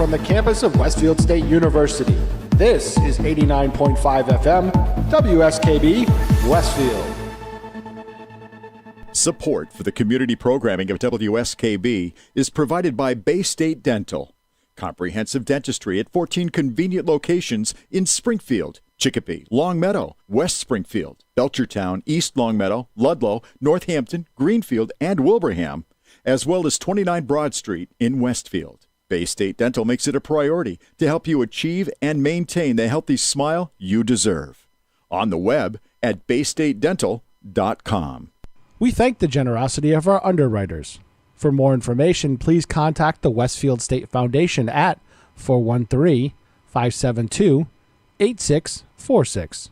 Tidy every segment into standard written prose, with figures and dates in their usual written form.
from the campus of Westfield State University. This is 89.5 FM, WSKB, Westfield. Support for the community programming of WSKB is provided by Bay State Dental. Comprehensive dentistry at 14 convenient locations in Springfield, Chicopee, Longmeadow, West Springfield, Belchertown, East Longmeadow, Ludlow, Northampton, Greenfield, and Wilbraham, as well as 29 Broad Street in Westfield. Bay State Dental makes it a priority to help you achieve and maintain the healthy smile you deserve. On the web at baystatedental.com. We thank the generosity of our underwriters. For more information, please contact the Westfield State Foundation at 413-572-8646.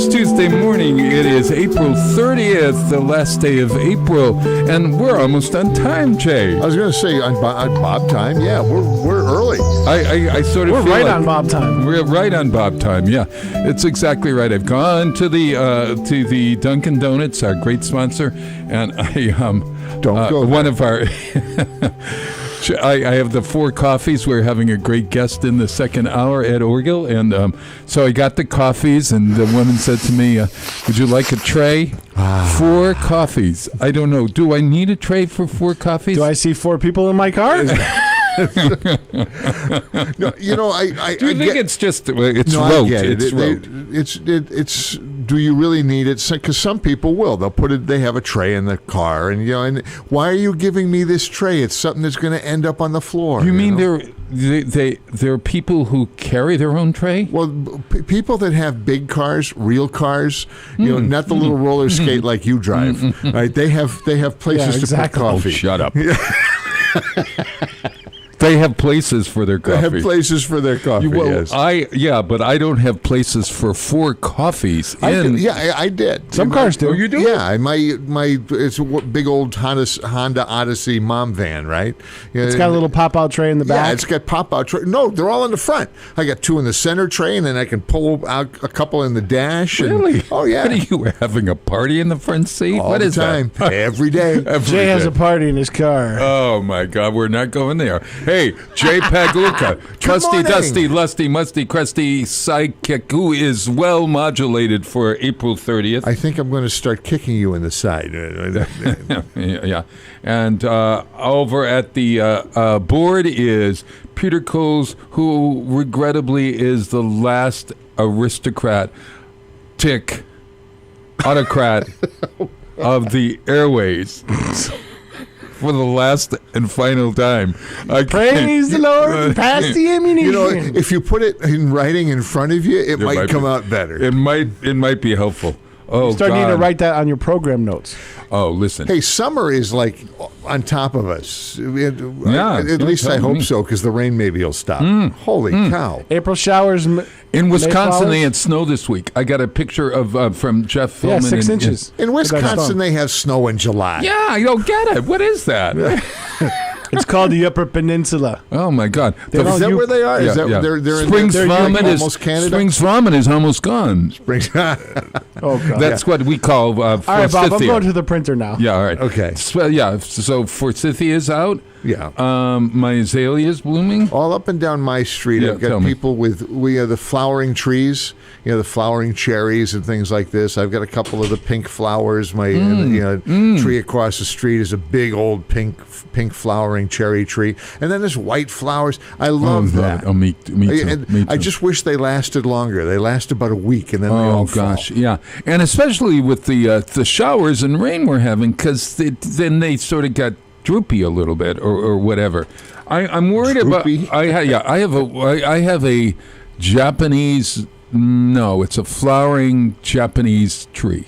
It's Tuesday morning. It is April 30th, the last day of April, and we're almost on time, Jay. I was going to say on Bob time. Yeah, we're early. I sort of We're feel right like on Bob time. We're right on Bob time. Yeah, it's exactly right. I've gone to the Dunkin' Donuts, our great sponsor, and I Don't go one there. of our. I have the 4 coffees. We're having a great guest in the second hour, Ed Orgel, and so I got the coffees, and the woman said to me, "Would you like a tray?" 4 coffees. I don't know. Do I need a tray for 4 coffees? Do I see 4 people in my car? No, I Do you think it's just it's no, rote? I get it. It's rote. It's. Do you really need it? Because some people will. They'll put it. They have a tray in the car, and and why are you giving me this tray? It's something that's going to end up on the floor. You mean know? there are people who carry their own tray? Well, people that have big cars, real cars, not the little roller skate like you drive. Right? They have places Yeah, exactly. to put coffee. Oh, shut up. They have places for their coffee. They have places for their coffee. Yes. But I don't have places for 4 coffees. I did. Some cars do. Oh, you do? Yeah, my it's a big old Honda Odyssey mom van, right? It's got a little pop-out tray in the back. Yeah, it's got pop-out tray. No, they're all in the front. I got 2 in the center tray, and then I can pull out a couple in the dash. Really? Oh, yeah. What are you having, a party in the front seat? All What the is time. that? Every day. Jay has a party in his car. Oh, my God. We're not going there. Hey, Jay Pagluka, trusty, morning. dusty, lusty, musty, crusty sidekick who is well modulated for April 30th. I think I'm going to start kicking you in the side. Yeah. And over at the board is Peter Coles, who regrettably is the last autocrat of the airways. For the last and final time. Praise the Lord, pass the ammunition. If you put it in writing in front of you, it might come out better. It might be helpful. Oh, Start God. needing to write that on your program notes. Oh, listen. Hey, summer is like on top of us. Yeah, At least I tell hope me. so, because the rain maybe will stop. Holy cow. April showers. In Wisconsin, they Mayflowers? had snow this week. I got a picture of from Jeff Yeah, Philman. 6 inches. In Wisconsin, they have snow in July. Yeah, I don't get it. What is that? It's called the Upper Peninsula. Oh my God! They Is don't that u- where they are? Yeah, Is that yeah. they're in Springs they're Ramen is almost Canada? Springs Ramen is almost gone. Springs. Oh, God. That's what we call All right, Bob, I'm forsythia. going to the printer now. Yeah, all right. Okay. So forsythia is out. Yeah. My azalea is blooming. All up and down my street, Yeah, I've tell got me. people with the flowering trees, the flowering cherries and things like this. I've got a couple of the pink flowers. My tree across the street is a big old pink flowering cherry tree, and then there's white flowers. I love that. Oh, me too. Me too. I just wish they lasted longer. They last about a week, and then they all Oh fall. gosh, yeah, and especially with the showers and rain we're having, because then they sort of got droopy a little bit or whatever. I'm worried Droopy? about. I have a Japanese. No, it's a flowering Japanese tree.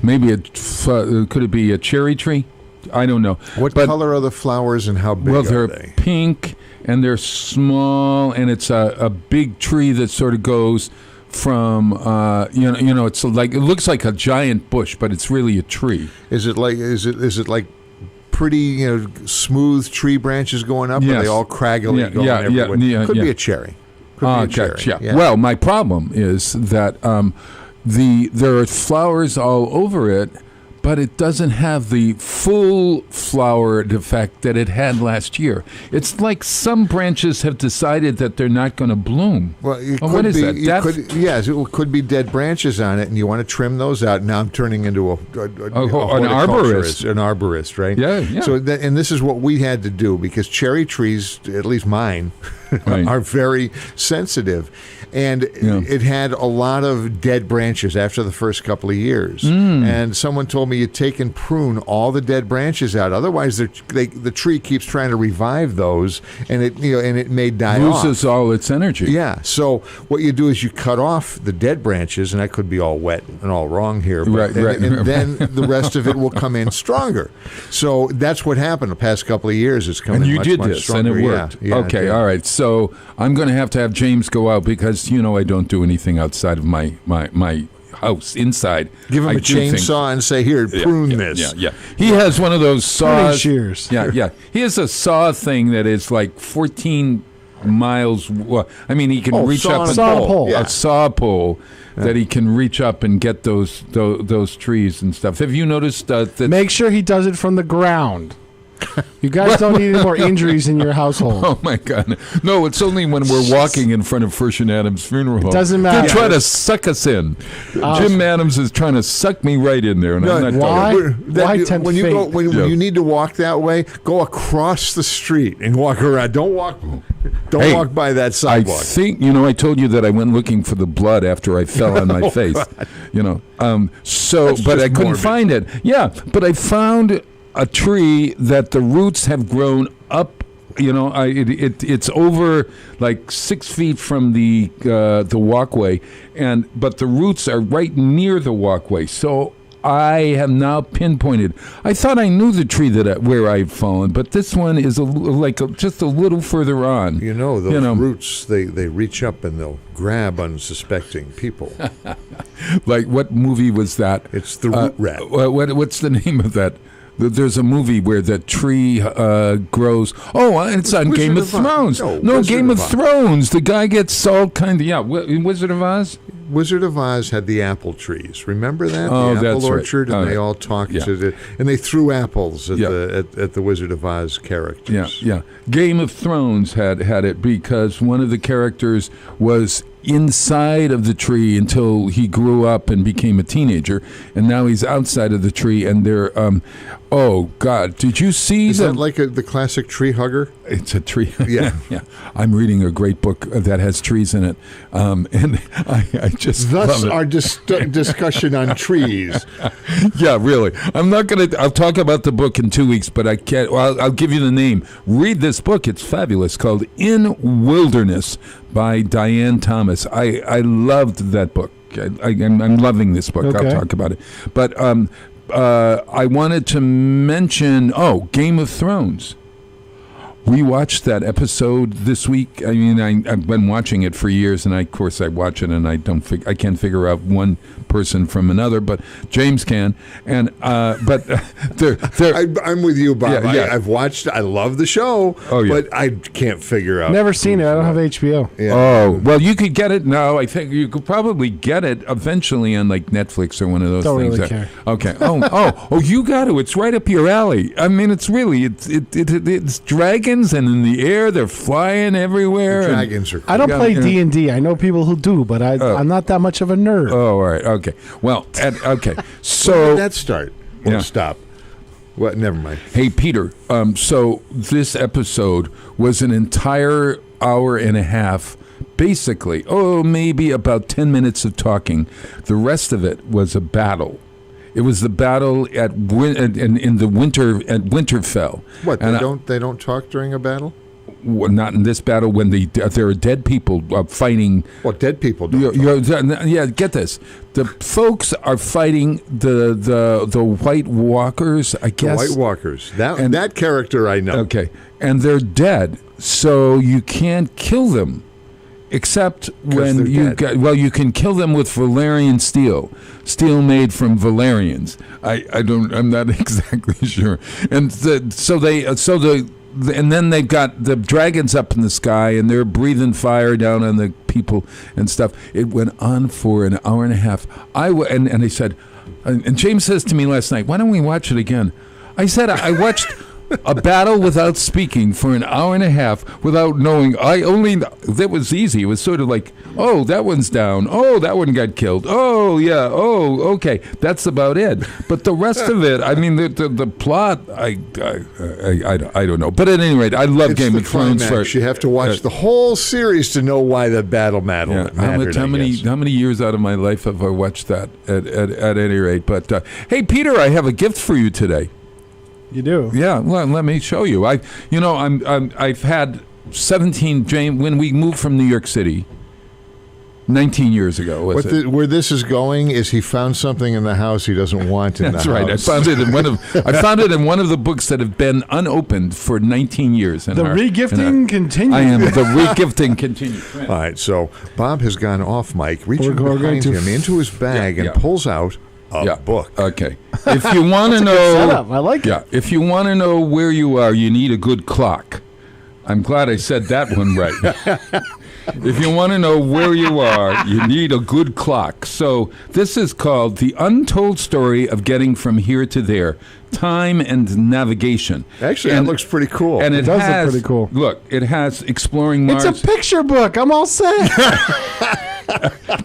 Maybe could it be a cherry tree? I don't know. What But- color are the flowers, and how big Well, are they're they? pink and they're small, and it's a big tree that sort of goes from it's like it looks like a giant bush, but it's really a tree. Is it like pretty smooth tree branches going up? Or are Yes. they all craggly Yeah, going yeah, everywhere? yeah, Could yeah. be a cherry. Could be a cherry. Gosh, yeah. Well, my problem is that there are flowers all over it, but it doesn't have the full flower effect that it had last year. It's like some branches have decided that they're not going to bloom. Well, it Oh, could what is be, that? it Death? yes, it could be dead branches on it, and you want to trim those out. Now I'm turning into an arborist. An arborist, right? Yeah, yeah. So, and this is what we had to do, because cherry trees, at least mine, Right. are very sensitive. And Yeah. it had a lot of dead branches after the first couple of years. Mm. And someone told me you take and prune all the dead branches out. Otherwise, the tree keeps trying to revive those, and it may die off. Loses all its energy. Yeah. So what you do is you cut off the dead branches, and I could be all wet and all wrong here, but Right. and then the rest of it will come in stronger. So that's what happened the past couple of years. It's come And in you much, did much this, stronger. and it worked. Yeah, it Okay, did. all right. So I'm going to have James go out because I don't do anything outside of my house inside. Give him I a do think- chainsaw and say, "Here, prune this." Yeah. He has one of those Pruning saws. shears. Yeah. He has a saw thing that is like 14 miles. I mean, he can reach saw up and Saw pole. a saw pole that he can reach up and get those trees and stuff. Have you noticed that? Make sure he does it from the ground. You guys don't need any more injuries in your household. Oh my God! No, it's only when we're walking in front of First and Adams Funeral Home. Doesn't matter. They're trying to suck us in. Jim Adams is trying to suck me right in there, and I'm not. why? Why tempt when you fate? go when you need to walk that way, go across the street and walk around. Don't walk by that I sidewalk. think I told you that I went looking for the blood after I fell on my face. God. So, That's but just I couldn't morbid. find it. Yeah, but I found a tree that the roots have grown up. It's over like 6 feet from the walkway, but the roots are right near the walkway. So I have now pinpointed. I thought I knew the tree where I'd fallen, but this one is just a little further on. Those roots, they reach up and they'll grab unsuspecting people. Like, what movie was that? It's the root rat. What's the name of that? There's a movie where the tree grows. Oh, it's on Game of Thrones. No, Game of Thrones. The guy gets all kind of Wizard of Oz. Wizard of Oz had the apple trees. Remember that? Oh, the that's apple right. orchard, and they all talked and they threw apples at the Wizard of Oz characters. Yeah. Game of Thrones had it because one of the characters was inside of the tree until he grew up and became a teenager, and now he's outside of the tree, and they're oh God, did you see Is that like the classic tree hugger? It's a tree. Yeah. Yeah. I'm reading a great book that has trees in it, and I just Thus love it. our discussion on trees. Yeah, really. I'll talk about the book in 2 weeks, but I can't. Well, I'll give you the name. Read this book. It's fabulous. Called In Wilderness by Diane Thomas. I loved that book. I'm loving this book. Okay. I'll talk about it. But I wanted to mention, Game of Thrones. We watched that episode this week. I mean, I've been watching it for years, and of course I watch it, and I can't figure out one person from another, but James can. And but I'm with you, Bob. Yeah. I've watched. I love the show. Oh, yeah. But I can't figure out. Never seen it. I don't have HBO. Yeah. Oh, well, you could get it now. I think you could probably get it eventually on like Netflix or one of those Don't things. really care. Okay. Oh, you got to. It's right up your alley. I mean, it's dragons, and in the air they're flying everywhere. and- Dragons are. Cool. I don't play Yeah. D&D. I know people who do, but I'm not that much of a nerd. Oh, all right. Okay. Well, okay. When So, did that start? Or Yeah. stop? What? Never mind. hey, Peter. So this episode was an entire hour and a half. Basically, maybe about 10 minutes of talking. The rest of it was a battle. It was the battle in the winter at Winterfell. What? And They don't talk during a battle? not in this battle when there are dead people fighting. Well, dead people don't. Yeah, get this. The folks are fighting the White Walkers, I The guess. White Walkers. That character I know. Okay. And they're dead, so you can't kill them. Except when they're you dead. you can kill them with Valerian steel made from Valerians. I'm not exactly sure. And and then they've got the dragons up in the sky, and they're breathing fire down on the people and stuff. It went on for an hour and a half. And I said, and James says to me last night, "Why don't we watch it again?" I said, I watched a battle without speaking for an hour and a half without knowing. That was easy. It was sort of like, oh, that one's down. Oh, that one got killed. Oh, yeah. Oh, okay. That's about it. But the rest of it, I mean, the plot, I don't know. But at any rate, I love It's Game the of Thrones. climax. You have to watch the whole series to know why the battle mattered. How many years out of my life have I watched that? At any rate, but hey, Peter, I have a gift for you today. You do? Yeah, well, let me show you. I've had 17. James, when we moved from New York City, 19 years ago. Where this is going is he found something in the house he doesn't want in the house. That's right. I found it in one of the books that have been unopened for 19 years. The regifting continues. I am. The regifting continues. All right. So Bob has gone off mic, reaching behind him into his bag and pulls out a book. Okay. If you want to know, setup. I like it. Yeah. If you want to know where you are, you need a good clock. I'm glad I said that one right. If you want to know where you are, you need a good clock. So this is called The Untold Story of Getting from Here to There, Time and Navigation. Actually, that looks pretty cool. And it does has, look pretty cool. Look, it has Exploring Mars. It's a picture book. I'm all set.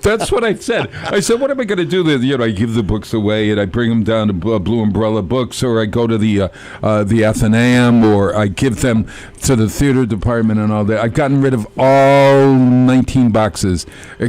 That's what I said. I said, what am I going to do? I give the books away, and I bring them down to Blue Umbrella Books, or I go to the Athenaeum, or I give them to the theater department and all that. I've gotten rid of all 19 boxes.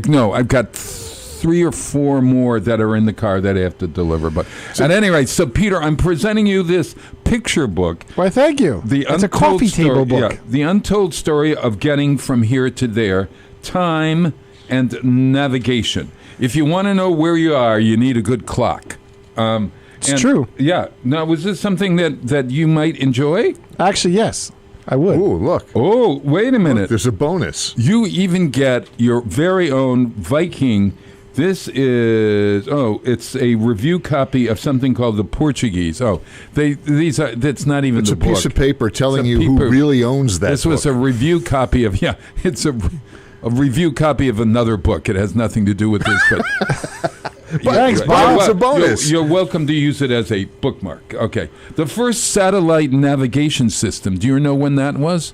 No, I've got 3 or 4 more that are in the car that I have to deliver. But at any rate, so Peter, I'm presenting you this picture book. Why, thank you. It's a coffee table book. Yeah, The Untold Story of Getting from Here to There, Time and Navigation. If you want to know where you are, you need a good clock. It's true. Yeah. Now, was this something that you might enjoy? Actually, yes, I would. Ooh, look. Oh, wait a minute. Look, there's a bonus. You even get your very own Viking. This is, it's a review copy of something called The Portuguese. That's not even it's the book. It's a piece of paper telling you who really owns that This was a review copy of, it's a review copy of another book. It has nothing to do with this, but Thanks, Bob. It's a bonus. You're welcome to use it as a bookmark. Okay. The first satellite navigation system. Do you know when that was?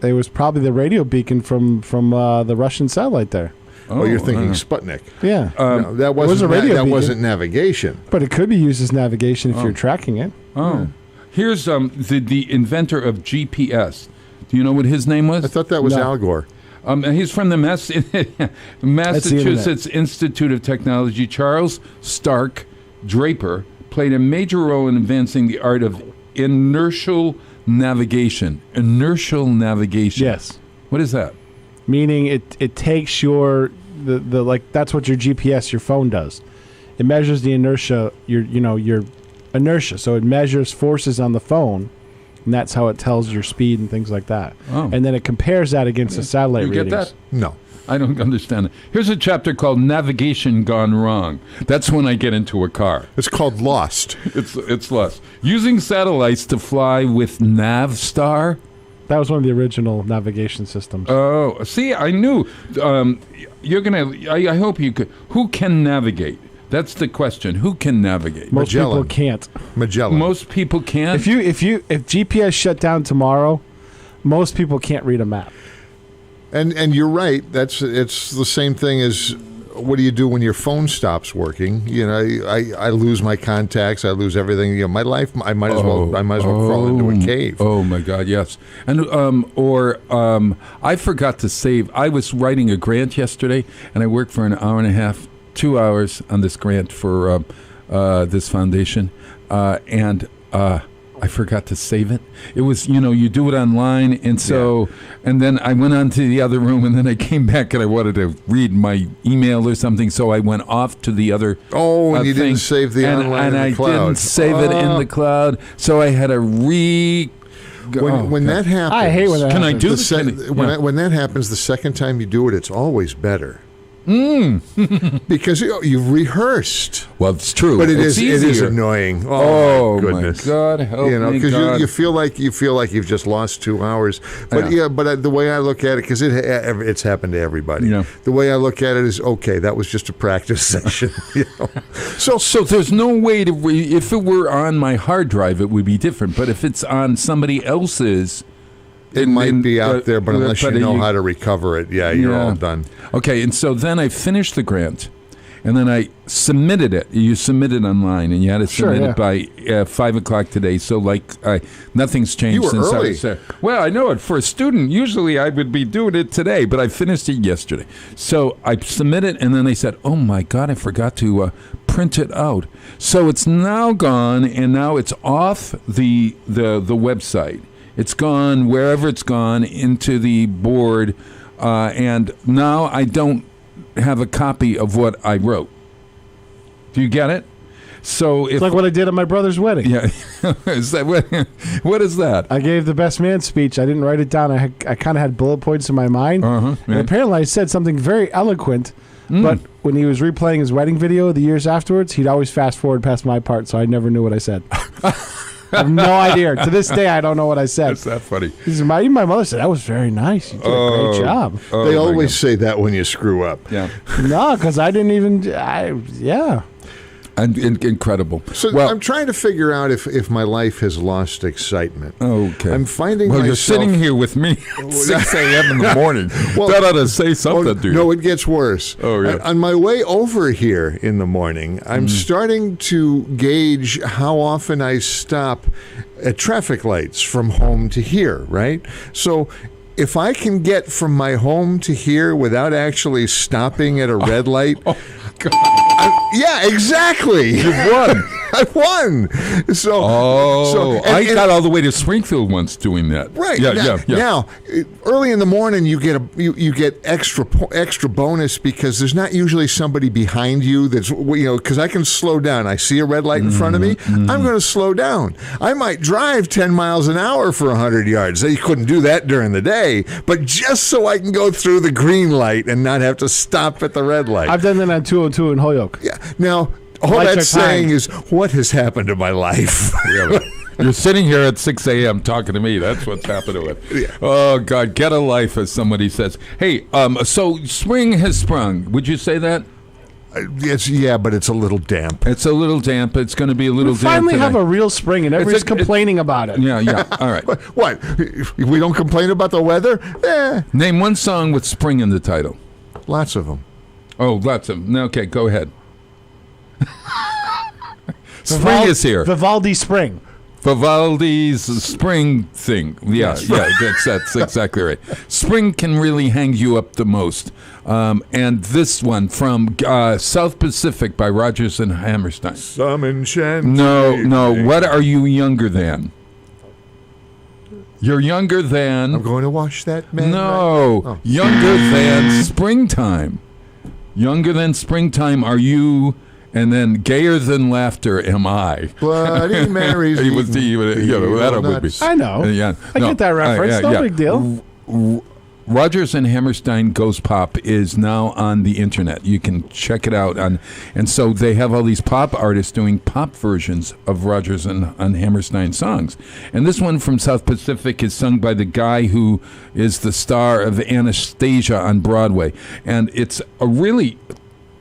It was probably the radio beacon from the Russian satellite there. Oh, you're thinking Sputnik. Yeah. No, that was wasn't a radio that beacon. wasn't navigation. But it could be used as navigation if you're tracking it. Oh. Here's the inventor of GPS. Do you know what his name was? I thought that was No. Al Gore. He's from the Massachusetts Institute of Technology. Charles Stark Draper played a major role in advancing the art of inertial navigation. Inertial navigation. Yes. What is that? Meaning it takes the that's what your GPS, your phone does. It measures the inertia, your inertia. So it measures forces on the phone, and that's how it tells your speed and things like that. Oh. And then it compares that against the satellite readings. You get that? No. I don't understand it. Here's a chapter called Navigation Gone Wrong. That's when I get into a car. It's called Lost. It's lost. Using satellites to fly with Navstar. That was one of the original navigation systems. Oh, see, I knew. I hope you could. Who can navigate? That's the question. Who can navigate? Most Magellan. people can't. Magellan. Most people can't. If GPS shut down tomorrow, most people can't read a map. And you're right. It's the same thing as what do you do when your phone stops working? I lose my contacts. I lose everything. My life. I might as well crawl into a cave. Oh my God, yes. And I forgot to save. I was writing a grant yesterday, and I worked for an hour and a half, 2 hours on this grant for this foundation, and I forgot to save it. It was, you do it online, and so, and then I went on to the other room, and then I came back, and I wanted to read my email or something, so I went off to the other. Oh, and you thing, didn't save the online in the cloud. And I didn't save it in the cloud, so I had to When that happens, I hate when that Can I happens. do this? When that happens, the second time you do it, it's always better. Because you've rehearsed. Well, it's true. But it easier. is annoying. Oh, my goodness! My God, help me, because God. you feel like you've just lost 2 hours. But the way I look at it, because it's happened to everybody. Yeah. The way I look at it is okay. That was just a practice session. So there's no way to. If it were on my hard drive, it would be different. But if it's on somebody else's. It might be out there, but unless you know how to recover it, you're all done. Okay, and so then I finished the grant, and then I submitted it. You submit it online, and you had to submit it by 5 o'clock today. So, nothing's changed You were since early. I was there. Well, I know it. For a student, usually I would be doing it today, but I finished it yesterday. So I submitted, and then they said, oh, my God, I forgot to print it out. So it's now gone, and now it's off the website. It's gone wherever it's gone into the board, and now I don't have a copy of what I wrote. Do you get it? So if It's like what I did at my brother's wedding. yeah, is that what is that? I gave the best man speech. I didn't write it down. I kind of had bullet points in my mind. Yeah. And apparently I said something very eloquent, but when he was replaying his wedding video the years afterwards, he'd always fast forward past my part, so I never knew what I said. I have no idea. To this day, I don't know what I said. That's that funny. Even my mother said, that was very nice. You did a great job. They always say that when you screw up. Yeah. No, because I didn't even, yeah. And incredible. So well, I'm trying to figure out if my life has lost excitement. Okay. I'm finding well, myself... you're sitting here with me at 6 a.m. in the morning. Well, that ought to say something, dude. No, it gets worse. Oh, yeah. On my way over here in the morning, I'm starting to gauge how often I stop at traffic lights from home to here, right? So if I can get from my home to here without actually stopping at a red light... yeah, exactly. You've won. I won. I got all the way to Springfield once doing that. Right. Yeah. Now, early in the morning, you get extra bonus because there's not usually somebody behind you that's, because I can slow down. I see a red light in front of me. I'm going to slow down. I might drive 10 miles an hour for 100 yards. You couldn't do that during the day, but just so I can go through the green light and not have to stop at the red light. I've done that on 202 in Holyoke. Yeah. Now, all Lights that's are timed. saying is, what has happened to my life? Really. You're sitting here at 6 a.m. talking to me. That's what's happened to it. Yeah. Oh, God, get a life, as somebody says. Hey, so spring has sprung. Would you say that? But it's a little damp. It's a little damp. It's going to be a little We damp finally today. have a real spring, and everybody's complaining about it. Yeah. All right. What? We don't complain about the weather? Name one song with spring in the title. Lots of them. Oh, lots of them. Okay, go ahead. Spring is here. Vivaldi Spring. Vivaldi's spring thing. Yeah, that's exactly right. Spring can really hang you up the most. And this one from South Pacific by Rodgers and Hammerstein. Some enchant. No. What are you younger than? You're younger than... I'm going to watch that man. No. Right. Younger than springtime. Younger than springtime are you... And then, gayer than laughter am I. Bloody Mary's. That would be. I know. I get that reference. No big deal. Rodgers and Hammerstein Goes Pop is now on the internet. You can check it out and so they have all these pop artists doing pop versions of Rodgers and Hammerstein songs. And this one from South Pacific is sung by the guy who is the star of Anastasia on Broadway. And it's a really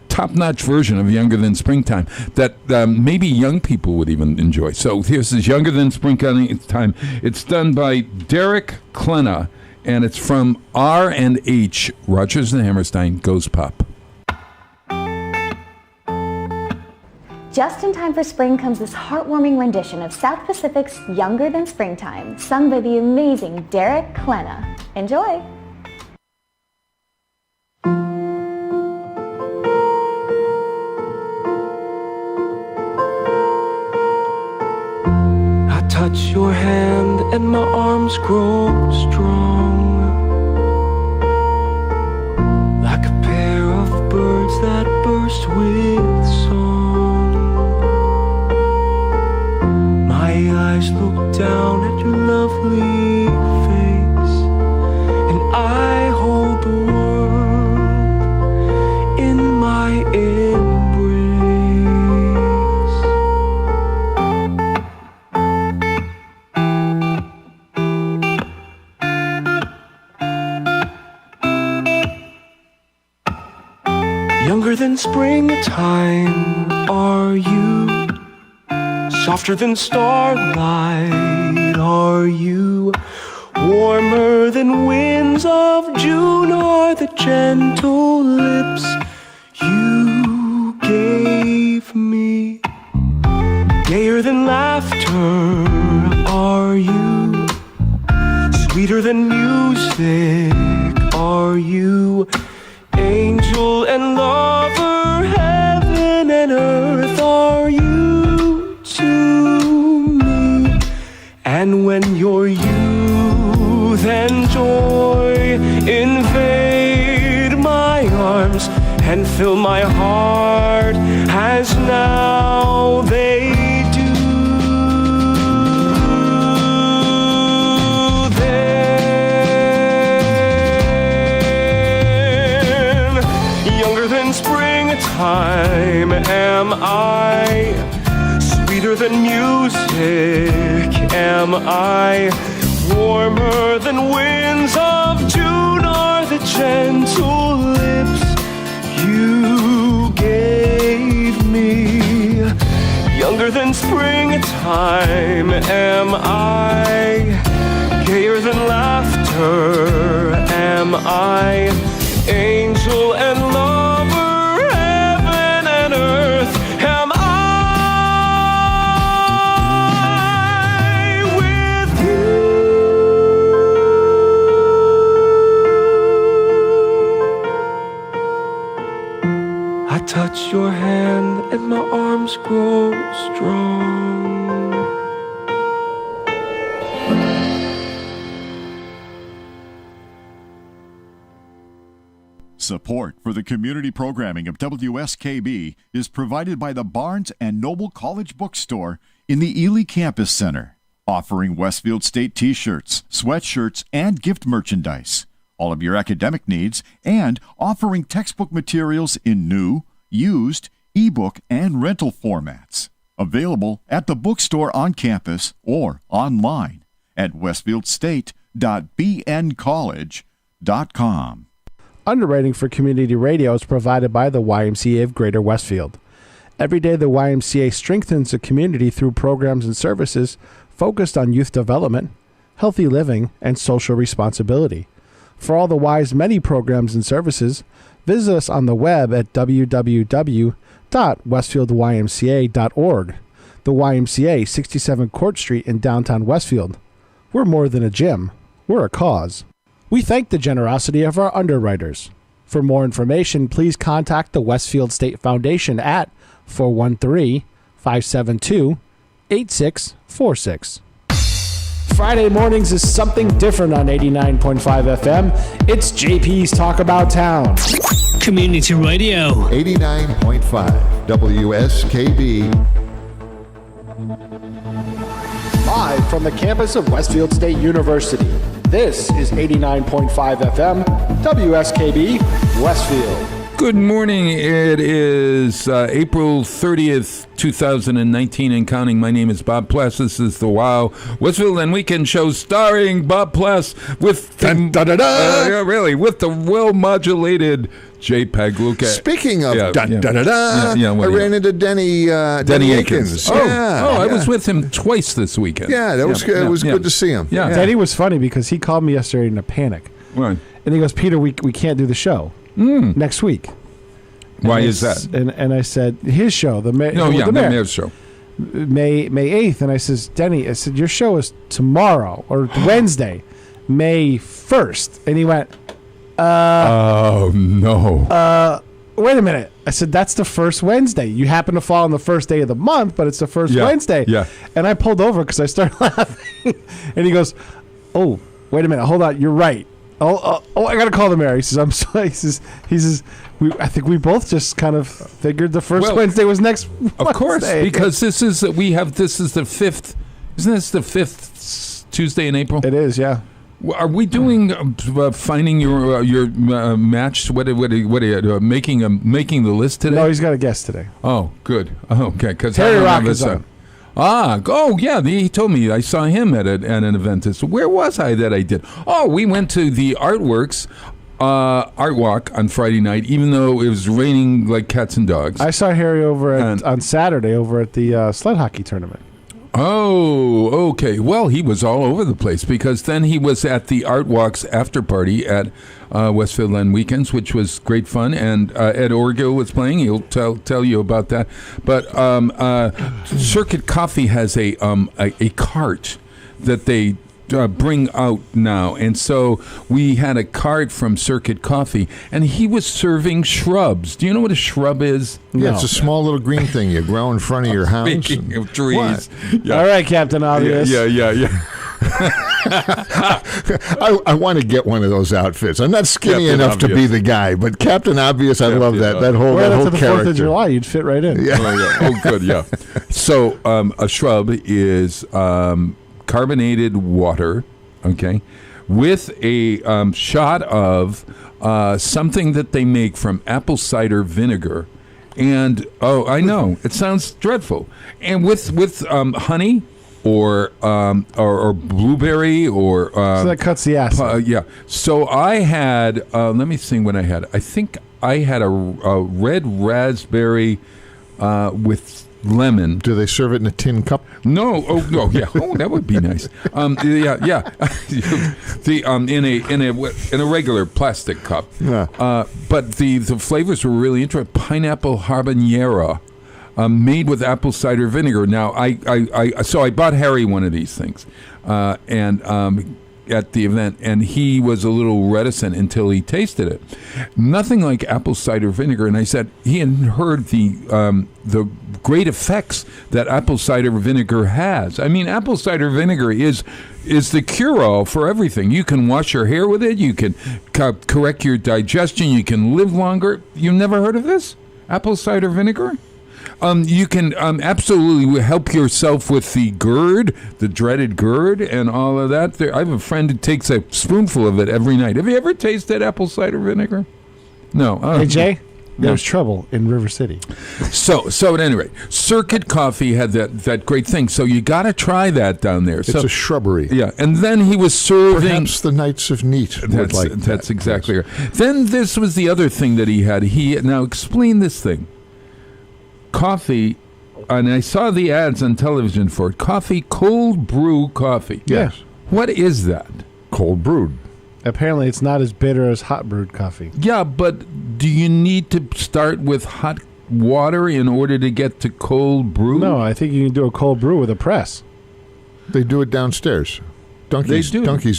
top-notch version of Younger Than Springtime that maybe young people would even enjoy. So this is Younger Than Springtime. It's done by Derek Klena, and it's from R&H, Rodgers and Hammerstein Goes Pop. Just in time for spring comes this heartwarming rendition of South Pacific's Younger Than Springtime, sung by the amazing Derek Klena. Enjoy! Touch your hand and my arms grow strong, like a pair of birds that burst with song. My eyes look down at your lovely face, and I hold the world in my embrace. Younger than springtime are you, softer than starlight are you, warmer than winds of June are the gentle lips you gave me. Gayer than laughter are you, sweeter than music are you, angel and lover, heaven and earth are you to me. And when your youth and joy invade my arms, and fill my heart as now they do. Then, younger than springtime am I, sweeter than music am I, warmer than winds of June are the gentle lips you gave me. Younger than springtime am I, gayer than laughter am I, angel and lover, heaven and earth am I. With you, I touch your hand and my arms grow strong. Support for the community programming of WSKB is provided by the Barnes & Noble College Bookstore in the Ely Campus Center, offering Westfield State t-shirts, sweatshirts, and gift merchandise, all of your academic needs, and offering textbook materials in new, used, ebook, and rental formats. Available at the bookstore on campus or online at westfieldstate.bncollege.com. Underwriting for community radio is provided by the YMCA of Greater Westfield. Every day, the YMCA strengthens the community through programs and services focused on youth development, healthy living, and social responsibility. For all the Y's many programs and services, visit us on the web at www.westfieldymca.org. The YMCA, 67 Court Street in downtown Westfield. We're more than a gym. We're a cause. We thank the generosity of our underwriters. For more information, please contact the Westfield State Foundation at 413-572-8646. Friday mornings is something different on 89.5 FM. It's JP's Talk About Town. Community Radio. 89.5 WSKB. Live from the campus of Westfield State University. This is 89.5 FM, WSKB, Westfield. Good morning. It is April 30th, 2019 and counting. My name is Bob Pless. This is the WOW Westfield and Weekend Show starring Bob Pless with the, with the well-modulated JPEG Luca. Speaking of I ran into Denny Akins. I was with him twice this weekend. Yeah, that was good. It was good to see him. Yeah. Denny was funny because he called me yesterday in a panic. Right. And he goes, Peter, we can't do the show next week. Why is that? And I said, his show, the Mayor's show. May 8th. And I says, Denny, I said, your show is tomorrow or Wednesday, May 1st. And he went, oh, no. Wait a minute. I said, that's the first Wednesday. You happen to fall on the first day of the month, but it's the first Wednesday. Yeah. And I pulled over because I started laughing. And he goes, oh, wait a minute. Hold on. You're right. Oh, I got to call the mayor. He says, I'm sorry. He says, I think we both just kind of figured the first Wednesday was next Wednesday. Of course, because this is the fifth, isn't this the fifth Tuesday in April? It is, yeah. Are we doing finding your match? What are you making the list today? No, he's got a guest today. Oh, good. Oh, okay, because Terry Rock is on. He told me I saw him at an event. Where was I that I did? Oh, we went to the Artworks Art Walk on Friday night, even though it was raining like cats and dogs. I saw Harry on Saturday over at the sled hockey tournament. Oh, okay. Well, he was all over the place because then he was at the Art Walks after party at Westfield Land Weekends, which was great fun. And Ed Orgill was playing. He'll tell you about that. But Circuit Coffee has a cart that they bring out now, and so we had a cart from Circuit Coffee, and he was serving shrubs. Do you know what a shrub is? Yeah, it's a small little green thing you grow in front of your house. Speaking of trees. Yeah. All right, Captain Obvious. Yeah. I want to get one of those outfits. I'm not skinny Captain enough to be Obvious. the guy, but Captain Obvious, I love that. That whole Well, that's the 4th character. of July. You'd fit right in. Yeah. Oh, yeah. Oh, good, yeah. So a shrub is carbonated water, okay, with a shot of something that they make from apple cider vinegar. And, I know, it sounds dreadful. And with honey or blueberry or... So that cuts the acid. yeah. So I had, let me see what I had. I think I had a red raspberry with lemon. Do they serve it in a tin cup? No, no, yeah. Oh, that would be nice. Yeah. in a regular plastic cup. Yeah. But the flavors were really interesting. Pineapple habanero, made with apple cider vinegar. Now, I bought Harry one of these things, and at the event, and he was a little reticent until he tasted it. Nothing like apple cider vinegar. And I said he hadn't heard the great effects that apple cider vinegar has. I mean, apple cider vinegar is the cure-all for everything. You can wash your hair with it. You can correct your digestion. You can live longer. You've never heard of this? Apple cider vinegar? You can absolutely help yourself with the GERD, the dreaded GERD, and all of that. I have a friend who takes a spoonful of it every night. Have you ever tasted apple cider vinegar? No. Hey, Jay, there's trouble in River City. So at any rate, Circuit Coffee had that great thing. So you got to try that down there. It's So a shrubbery. yeah, and then he was serving. Perhaps the Knights of Neat would That's, like that's that. exactly right. Then this was the other thing that he had. Now explain this thing. Coffee, and I saw the ads on television for it. Coffee, cold brew coffee. Yes. What is that? Cold brewed. Apparently, it's not as bitter as hot brewed coffee. Yeah, but do you need to start with hot water in order to get to cold brew? No, I think you can do a cold brew with a press. They do it downstairs. Donkeys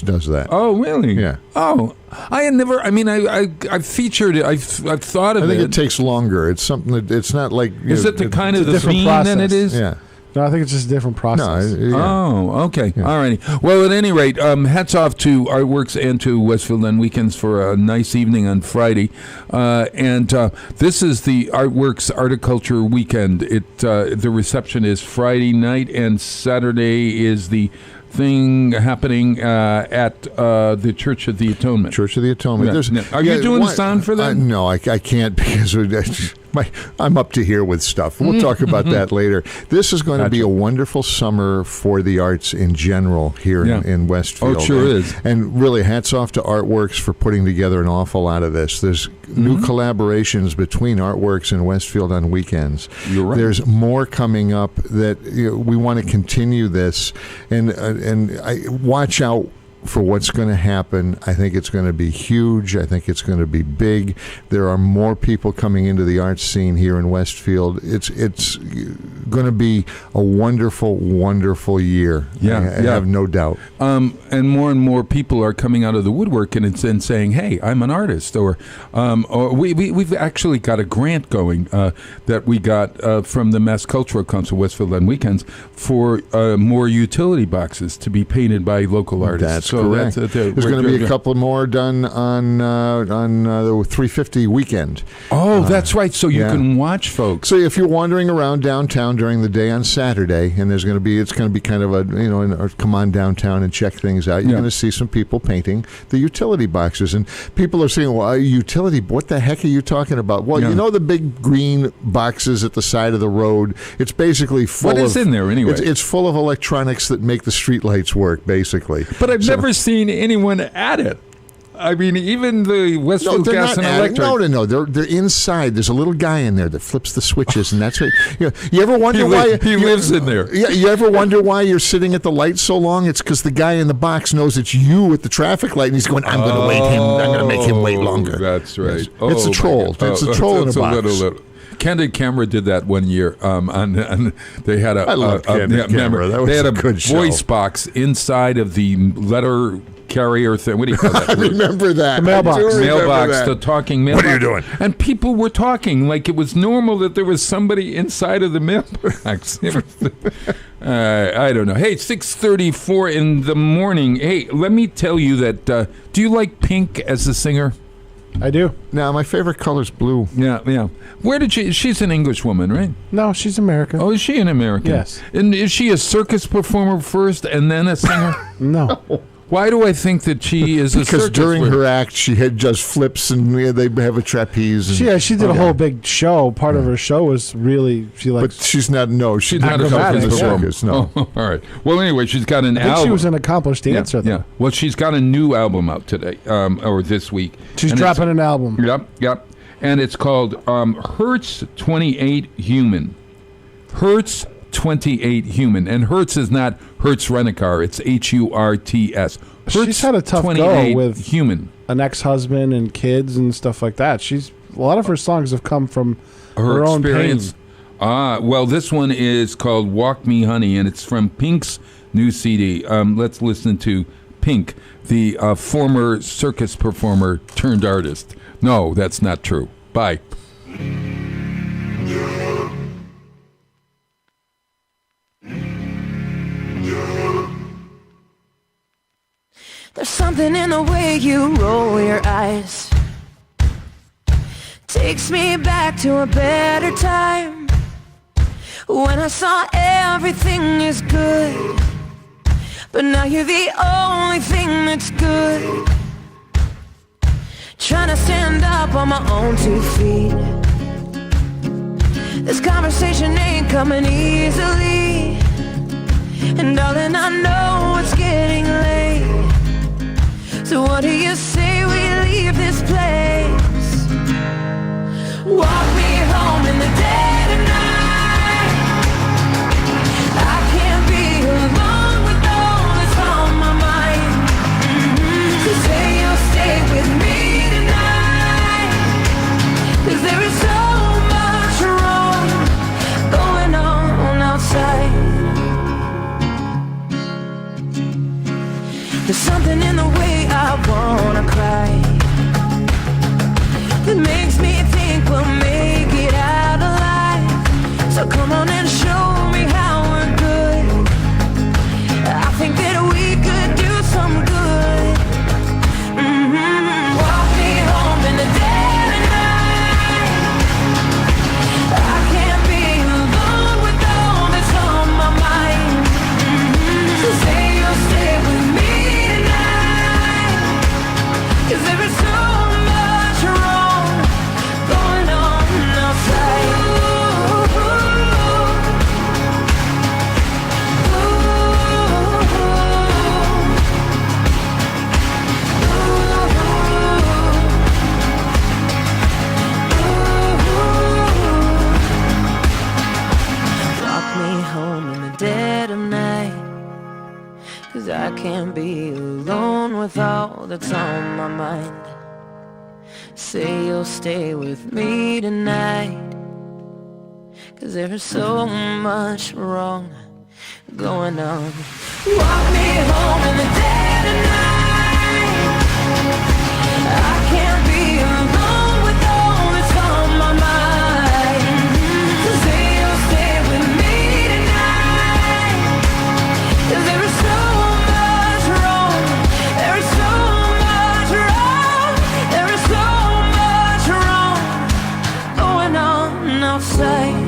does that. Oh, really? Yeah. Oh, I had never. I mean, I've featured it. I've thought of I it. think it takes longer. It's something that it's not like. Is it the kind of the different bean process. than it is? Yeah. No, I think it's just a different process. No. Yeah. Oh, okay. Yeah. All righty. Well, at any rate, hats off to Artworks and to Westfield on Weekends for a nice evening on Friday. And this is the Artworks Articulture Weekend. The reception is Friday night, and Saturday is the thing happening at the Church of the Atonement. Church of the Atonement. Yeah. Are you doing the sound for that? No, I can't because I'm up to here with stuff. We'll talk about that later. This is going to be a wonderful summer for the arts in general here in Westfield. Oh, it sure is. And really, hats off to Artworks for putting together an awful lot of this. There's new collaborations between Artworks and Westfield on weekends. You're right. There's more coming up that we want to continue this, and I watch out for what's going to happen. I think it's going to be huge. I think it's going to be big. There are more people coming into the arts scene here in Westfield. It's going to be a wonderful, wonderful year. Yeah, I have no doubt. And more people are coming out of the woodwork and saying, "Hey, I'm an artist," or we've actually got a grant going that we got from the Mass Cultural Council, Westfield on Weekends, for more utility boxes to be painted by local artists. That's correct. There's going to be a couple more done on the 350 weekend. Oh, that's right. So you can watch folks. So if you're wandering around downtown during the day on Saturday, and it's going to be kind of a come on downtown and check things out. You're going to see some people painting the utility boxes, and people are saying, "Well, utility? What the heck are you talking about?" Well, you know the big green boxes at the side of the road. It's basically full of. What is in there anyway? It's full of electronics that make the streetlights work, basically. But I've never seen anyone at it. I mean, even the Westfield Gas and Electric. No. They're inside. There's a little guy in there that flips the switches, and that's what. You ever wonder why he lives in there? Yeah. You ever wonder why you're sitting at the light so long? It's because the guy in the box knows it's you at the traffic light, and he's going, "I'm going to wait him. I'm going to make him wait longer." That's right. Yes. It's a troll. It's a troll in a box. Little. Candid Camera did that one year. And they had I love Candid Camera. That was they had a a good show. voice box inside of the letter carrier thing. What do you call that? I remember that. The mailbox. I do remember Mailbox, that. the talking mailbox. What are you doing? And people were talking like it was normal that there was somebody inside of the mailbox. I don't know. Hey, 6:34 in the morning. Hey, let me tell you that. Do you like Pink as a singer? I do. No, my favorite color's blue. Yeah. Where did she's an English woman, right? No, she's American. Oh, is she an American? Yes. And is she a circus performer first and then a singer? No. Why do I think that she is a circus Because during performer? her act, she had just flips, and they have a trapeze. And, She did a whole big show. Part of her show was really but she's not. No, she's She's not a acrobatic, circus yeah. performer. circus. No. Oh, all right. Well, anyway, she's got an I think album. she was an accomplished dancer. Yeah. Well, she's got a new album out today, or this week. She's And dropping an album. Yep. And it's called Hertz 28 Human. Hertz 28 Human. And Hertz is not Hertz Rent-A-Car. It's Hurts. She's had a tough go 28 with Human. An ex-husband and kids and stuff like that. A lot of her songs have come from her own experience. pain. Well, this one is called Walk Me Honey, and it's from Pink's new CD. Let's listen to Pink, the former circus performer turned artist. No, that's not true. Bye. There's something in the way you roll your eyes. Takes me back to a better time, when I saw everything is good, but now you're the only thing that's good. Trying to stand up on my own 2 feet. This conversation ain't coming easily, and darling, I know it's getting late. So what do you say we leave this place? Walk me home in the dead of night. I can't be alone with all that's on my mind. So say you'll stay with me tonight, 'cause there is so much wrong going on outside. There's something in the way I wanna cry that makes me think we'll make it out alive. So come on and show me how we're good. I think that we could do some good. Walk me home in the dead of night. I can't be alone with all that's on my mind. So say you'll stay with me, 'cause there is so much wrong going on outside. Walk me home in the dead of night, 'cause I can't be alone with all that's on my mind. Say you'll stay with me tonight, 'cause there's so much wrong going on. Walk me home in the dead of night. I can't be alone with all that's on my mind. So say you'll stay with me tonight, 'cause there is so much wrong. There is so much wrong. There is so much wrong going on outside.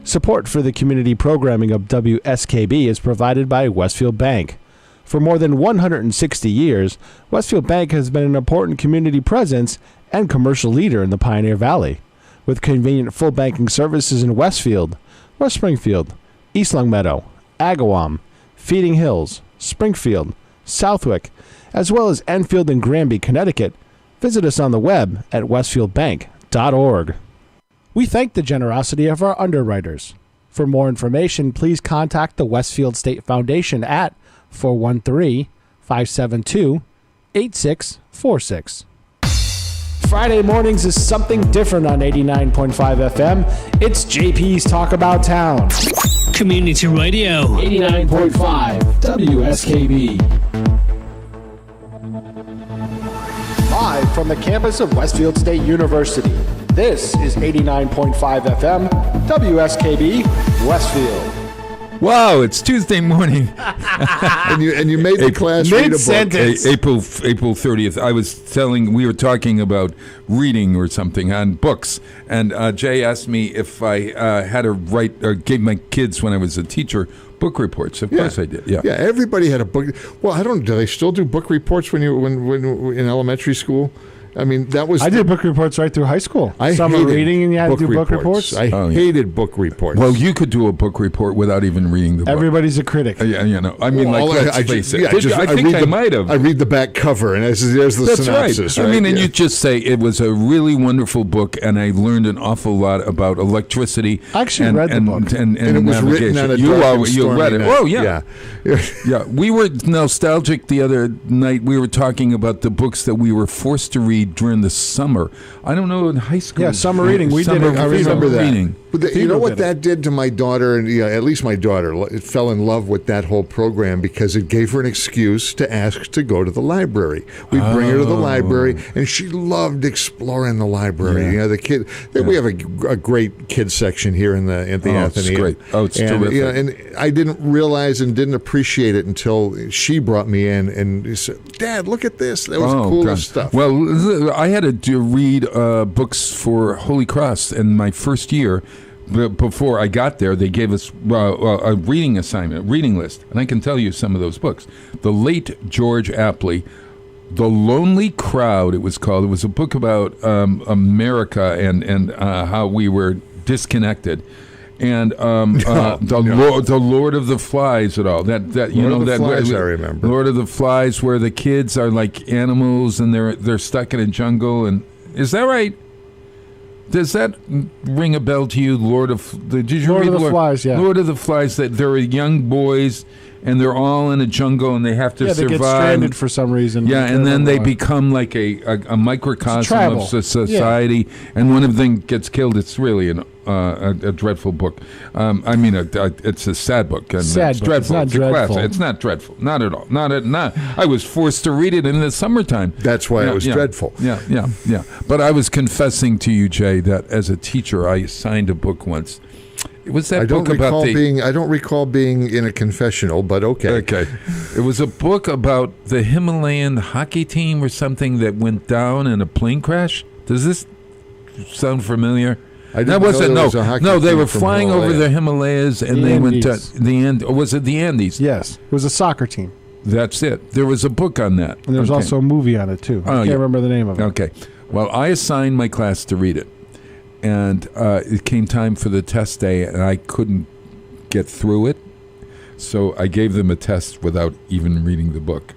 Support for the community programming of WSKB is provided by Westfield Bank. For more than 160 years, Westfield Bank has been an important community presence and commercial leader in the Pioneer Valley. With convenient full banking services in Westfield, West Springfield, East Longmeadow, Agawam, Feeding Hills, Springfield, Southwick, as well as Enfield and Granby, Connecticut, visit us on the web at westfieldbank.org. We thank the generosity of our underwriters. For more information, please contact the Westfield State Foundation at 413-572-8646. Friday mornings is something different on 89.5 FM. It's JP's Talk About Town. Community Radio. 89.5 WSKB. Live from the campus of Westfield State University, this is 89.5 FM, WSKB, Westfield. Wow, it's Tuesday morning. and you made the class read a book. April 30th. We were talking about reading or something on books, and Jay asked me if I had to write or gave my kids when I was a teacher book reports. Of course I did. Yeah, everybody had a book. Well, I don't. Do they still do book reports when in elementary school? I mean, that was. I did book reports right through high school. Summer reading, and you had to do book reports. I hated book reports. Well, you could do a book report without even reading the book. Everybody's a critic. Yeah, you know. I mean, let's face it. I might have. I read the back cover, and there's the synopsis. Right. I mean, and you just say it was a really wonderful book, and I learned an awful lot about electricity. I actually read the book, and it was written on a dark and stormy read it. night. Oh yeah. Yeah. We were nostalgic the other night. We were talking about the books that we were forced to read during the summer. I don't know, in high school. Yeah, summer reading. We did it. I remember that. Reading. But you know what that did to my daughter, and at least my daughter, it fell in love with that whole program because it gave her an excuse to ask to go to the library. We'd bring her to the library, and she loved exploring the library. Yeah. You know, the kid. We have a great kids section here at the Athenaeum. It's great. Oh, it's terrific. You know, and I didn't realize and didn't appreciate it until she brought me in and said, "Dad, look at this. That was the coolest stuff." Well, I had to read books for Holy Cross in my first year. Before I got there, they gave us a reading assignment, reading list, and I can tell you some of those books. The late George Apley, The Lonely Crowd, it was called. It was a book about America and how we were disconnected. And the Lord of the Flies and all that Lord of the Flies, I remember. Lord of the Flies, where the kids are like animals and they're stuck in a jungle. And is that right? Does that ring a bell to you? Lord of the Flies, yeah. Lord of the Flies. That they're young boys and they're all in a jungle and they have to survive. They get stranded for some reason. Yeah, and then they become like a microcosm of society, and one of them gets killed. It's really a dreadful book. It's a sad book. And it's dreadful. It's not dreadful. It's not dreadful. Not at all. Not. I was forced to read it in the summertime. That's why it was dreadful. Yeah. But I was confessing to you, Jay, that as a teacher, I signed a book once. It was that book about I don't recall being in a confessional, but okay. Okay. It was a book about the Himalayan hockey team or something that went down in a plane crash. Does this sound familiar? That wasn't they were flying over the Himalayas and they went to the end. Or was it the Andes? Yes, it was a soccer team. That's it. There was a book on that, and there was also a movie on it too. I can't remember the name of it. Okay. Well, I assigned my class to read it, and it came time for the test day, and I couldn't get through it, so I gave them a test without even reading the book.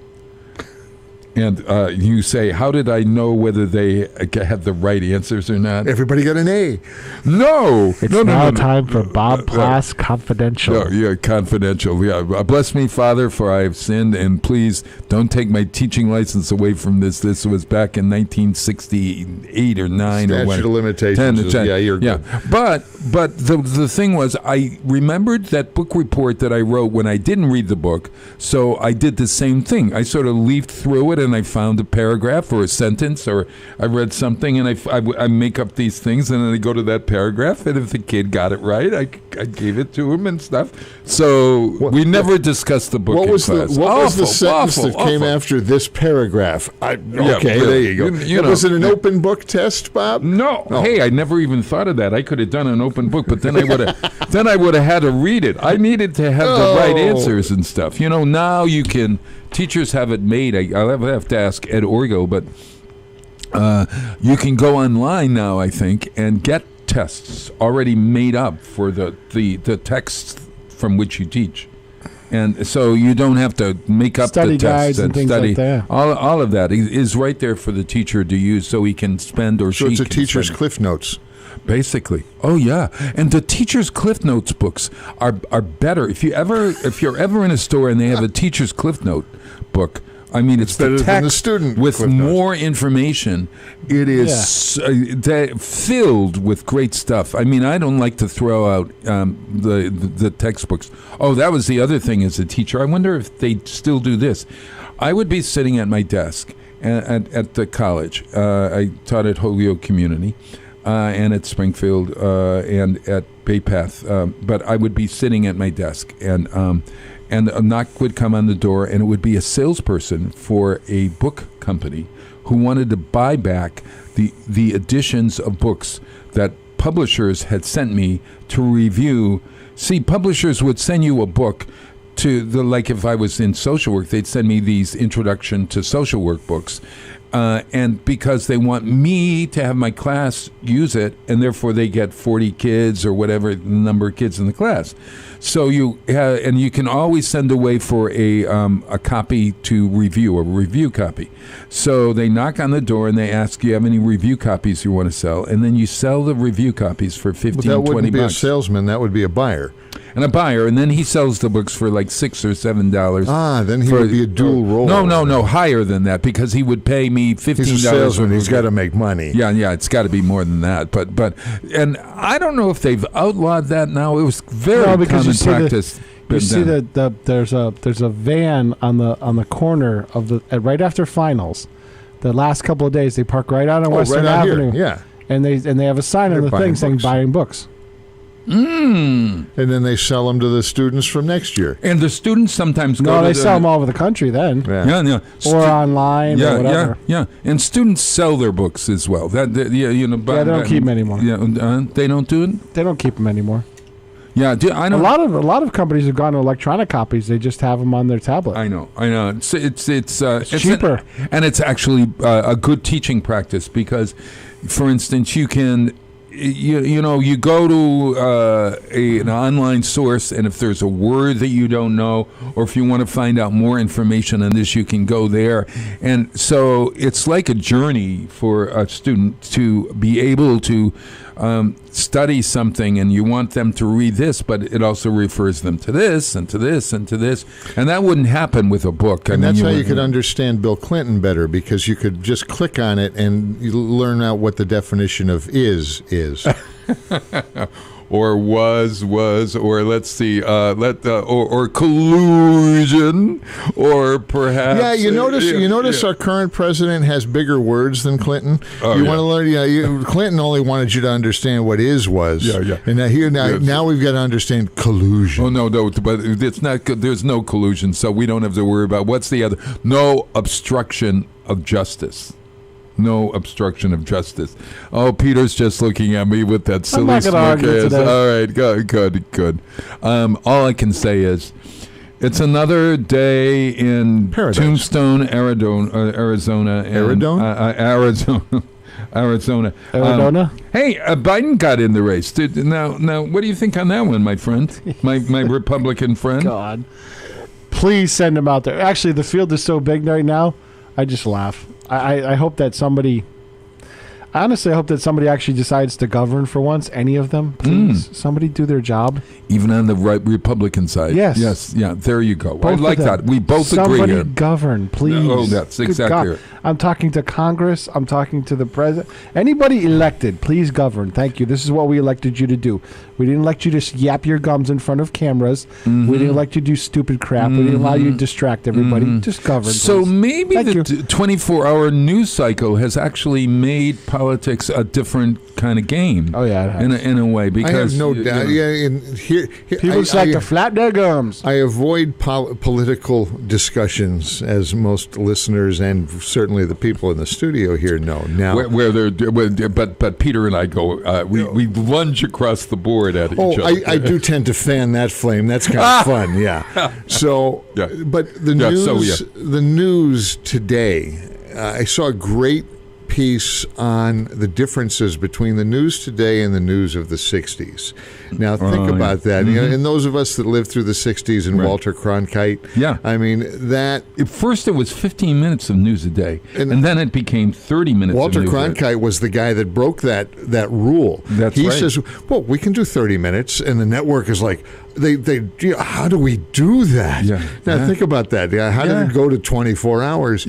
And you say, how did I know whether they had the right answers or not? Everybody got an A. No. It's now time for Bob Plass Confidential. Confidential. Yeah. Bless me, Father, for I have sinned, and please don't take my teaching license away from this. This was back in 1968 or 9 or what? Statute of limitations. You're good. But the thing was, I remembered that book report that I wrote when I didn't read the book, so I did the same thing. I sort of leafed through it, and I found a paragraph or a sentence, or I read something, and I make up these things, and then I go to that paragraph, and if the kid got it right, I gave it to him and stuff. So we never discussed the book in class. What was the sentence that came after this paragraph? There you go. Was it an open book test, Bob? No. Hey, I never even thought of that. I could have done an open book, but then I would have had to read it. I needed to have the right answers and stuff. Now you can. Teachers have it made. I'll have to ask Ed Orgo, but you can go online now, I think, and get tests already made up for the texts from which you teach. And so you don't have to make up study the tests guides and things study. Like that. All of that is right there for the teacher to use, so he can spend or she can So it's a teacher's Cliff Notes. Basically. Oh yeah. And the teacher's Cliff Notes books are better. If you're ever in a store and they have a teacher's Cliff Note book, I mean, it's better the than the text student with Cliff Notes. more information. It is filled with great stuff. I mean, I don't like to throw out the textbooks. Oh, that was the other thing as a teacher. I wonder if they still do this. I would be sitting at my desk at the college. I taught at Holyoke Community and at Springfield and at Bay Path. But I would be sitting at my desk, and a knock would come on the door, and it would be a salesperson for a book company who wanted to buy back the editions of books that publishers had sent me to review. See, publishers would send you a book like if I was in social work, they'd send me these introduction to social work books. And because they want me to have my class use it, and therefore they get 40 kids or whatever the number of kids in the class. So you can always send away for a copy to review, a review copy. So they knock on the door and they ask, do you have any review copies you want to sell? And then you sell the review copies for $15, $20. That wouldn't be a salesman, that would be a buyer. And a buyer, and then he sells the books for like $6 or $7. Then he would be a dual role. No, higher than that, because he would pay me $15. He's a salesman. He's got to make money. Yeah, it's got to be more than that. But and I don't know if they've outlawed that now. It was very common practice. You see there's a van on the corner of right after finals. The last couple of days they park right out on Western Avenue. Here. Yeah, and they have a sign on the thing saying buying books. And then they sell them to the students from next year. And the students sometimes go. No, they sell them all over the country then. Yeah. Or online or whatever. Yeah. And students sell their books as well. But they don't keep them anymore. Yeah, they don't do it. They don't keep them anymore. Yeah, I know. A lot of companies have gone to electronic copies. They just have them on their tablet. I know. It's cheaper, and it's actually a good teaching practice because, for instance, you can. You go to an online source, and if there's a word that you don't know, or if you want to find out more information on this, you can go there. And so it's like a journey for a student to be able to study something, and you want them to read this, but it also refers them to this and to this and to this. And that wouldn't happen with a book. And that's how you could understand Bill Clinton better, because you could just click on it and you learn out what the definition of is. Or was, or let's see, or collusion, or perhaps. Yeah, you notice our current president has bigger words than Clinton. Want to learn? Clinton only wanted you to understand what was. Yeah. And now we've got to understand collusion. Oh no, but it's not. There's no collusion, so we don't have to worry about what's the other. No obstruction of justice. No obstruction of justice. Oh, Peter's just looking at me with that silly smirk. All right, good. All I can say is, it's another day in Paradise. Tombstone, Arizona. Arizona. Hey, Biden got in the race. Now, what do you think on that one, my friend? My Republican friend? God. Please send him out there. Actually, the field is so big right now, I just laugh. I hope that somebody... I honestly hope that somebody actually decides to govern for once, any of them. Please, somebody do their job. Even on the Republican side. Yes. Yeah, there you go. Both I like that. We both agree here. Somebody govern, please. Oh, that's exactly it. I'm talking to Congress. I'm talking to the president. Anybody elected, please govern. Thank you. This is what we elected you to do. We didn't elect you to yap your gums in front of cameras. Mm-hmm. We didn't elect you to do stupid crap. We didn't allow you to distract everybody. Just govern, So please. maybe the 24-hour news cycle has actually made politics a different kind of game. Oh, yeah, it has. In a way, because I have no doubt. People just like to flat their gums. I avoid political discussions, as most listeners and certainly the people in the studio here know. Now, but Peter and I go, we lunge across the board at each other. I do tend to fan that flame. That's kind of fun, yeah. So, but the news today, I saw a great piece on the differences between the news today and the news of the 60s. Now, think about that. You know, and those of us that lived through the 60s and Walter Cronkite, I mean, that... At first, it was 15 minutes of news a day, and then it became 30 minutes Walter of news Cronkite was the guy that broke that rule. He says, well, we can do 30 minutes, and the network is like, how do we do that? Now, think about that. How did it go to 24 hours?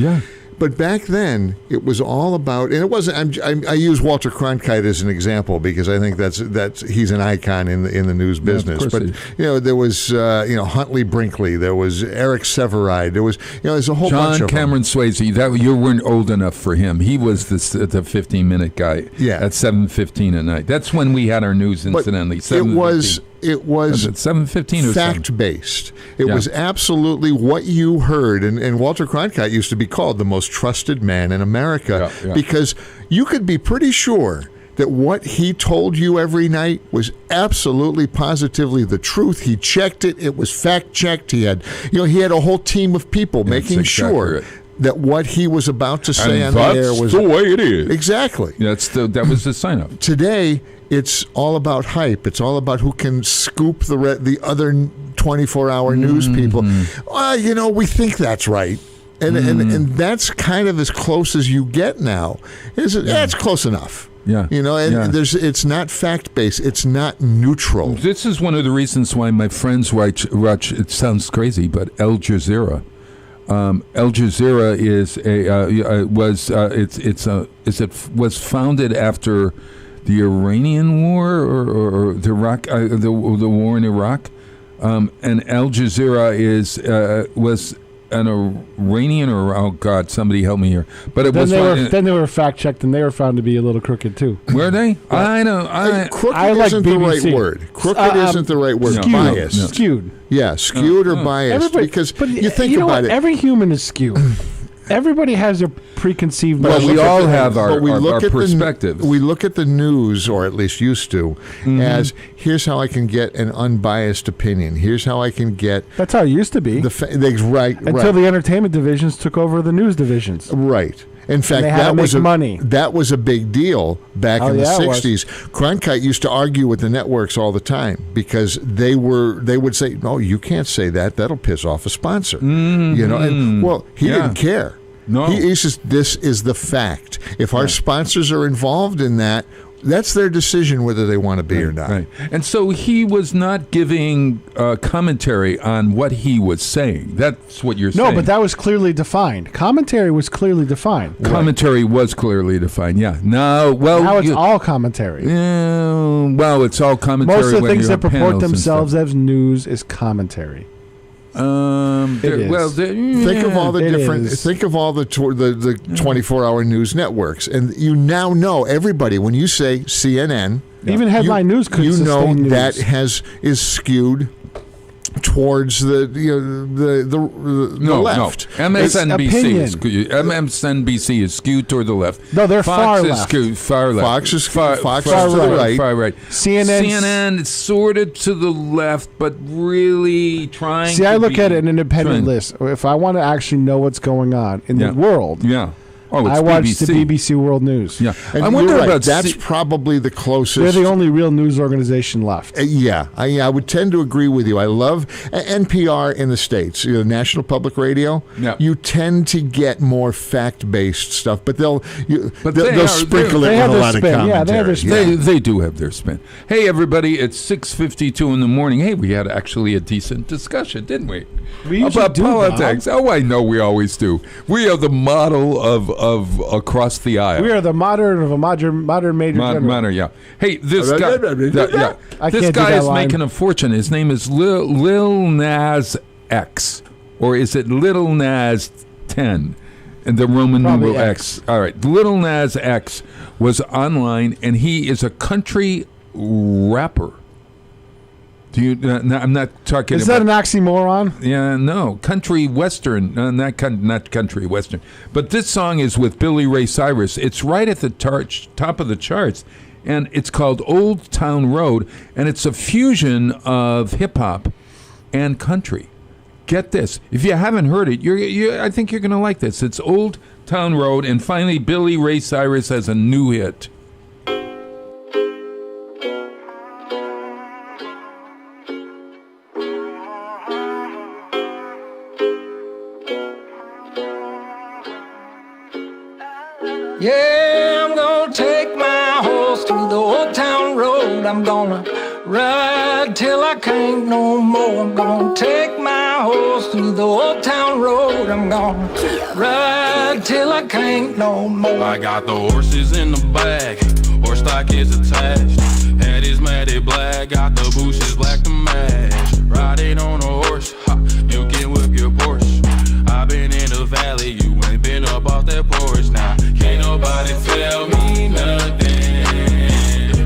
But back then, it was all about, and it wasn't. I use Walter Cronkite as an example because I think that's he's an icon in the news business. But there was Huntley Brinkley, there was Eric Severide, there was there's a whole bunch of John Cameron Swayze. That you weren't old enough for him. He was the 15-minute guy. At 7:15 at night. That's when we had our news. Incidentally, It was 7:15 or fact-based. It was absolutely what you heard. And Walter Cronkite used to be called the most trusted man in America because you could be pretty sure that what he told you every night was absolutely positively the truth. He checked it. It was fact-checked. He had a whole team of people making sure that what he was about to say on the air was the way it is. Exactly. That was the sign-up. Today, it's all about hype. It's all about who can scoop the other 24-hour news people. Well, we think that's right. And that's kind of as close as you get now. It's close enough. It's not fact-based. It's not neutral. This is one of the reasons why my friends watch it sounds crazy, but Al Jazeera. Al Jazeera was founded after the Iranian War or the war in Iraq, and Al Jazeera was an Iranian or somebody help me here. But it then they were fact checked and they were found to be a little crooked too. Were they? I know. Crooked isn't the right word. Crooked isn't the right word. Biased. Skewed. Yeah, skewed or biased. Because you think about it. Every human is skewed. Everybody has their preconceived notions. Well, we all have our perspectives. We look at the news, or at least used to, as here's how I can get an unbiased opinion. Here's how I can get... That's how it used to be. Until the entertainment divisions took over the news divisions. Right. In fact, that was a big deal back in the 60s. Cronkite used to argue with the networks all the time because they would say, "No, you can't say that. That'll piss off a sponsor." He didn't care. No. He says, "This is the fact. If our sponsors are involved in that, that's their decision whether they want to be or not." Right. And so he was not giving commentary on what he was saying. That's what you're saying. No, but that was clearly defined. Commentary was clearly defined. Commentary was clearly defined, yeah. Now it's all commentary. It's all commentary. Most of the things that purport themselves as news is commentary. Think of all the different. Think of all the 24-hour news networks, and you now know everybody. When you say CNN, even headline news, could sustain news. That is skewed towards the left. MSNBC is skewed toward the left. No, they're Fox far is left. Skewed, far left. Fox is to the right. Far right. CNN is sort of to the left, but really trying. I look at it an independent list. If I want to actually know what's going on in the world, I watch the BBC World News. Yeah, and I wonder about that's probably the closest. They're the only real news organization left. I would tend to agree with you. I love NPR in the States, National Public Radio. Yeah. You tend to get more fact-based stuff, but they'll sprinkle it with a lot of commentary. Yeah, they have their spin. They do have their spin. Hey, everybody! It's 6:52 in the morning. Hey, we had actually a decent discussion, didn't we? About politics. Bob. Oh, I know we always do. We are the model of across the aisle. We are the modern of a modern major general. Modern, yeah. Hey, this guy, this guy is making a fortune. His name is Lil Nas X, or is it Little Nas 10? And the Roman numeral X. All right, Little Nas X was online, and he is a country rapper. I'm not talking. Is that an oxymoron? Yeah, no, country western, not country western. But this song is with Billy Ray Cyrus. It's right at the top of the charts, and it's called Old Town Road, and it's a fusion of hip hop and country. get this. If you haven't heard it, I think you're going to like this. It's Old Town Road, and finally Billy Ray Cyrus has a new hit. Yeah, I'm gonna take my horse through the old town road. I'm gonna ride till I can't no more. I'm gonna take my horse through the old town road. I'm gonna ride till I can't no more. I got the horses in the bag, horse stock is attached. Head is matted black, got the bushes black to match. Riding on a horse, ha, you can whip your Porsche. I've been in the valley, you ain't been up off that porch now. Can't nobody tell me nothing.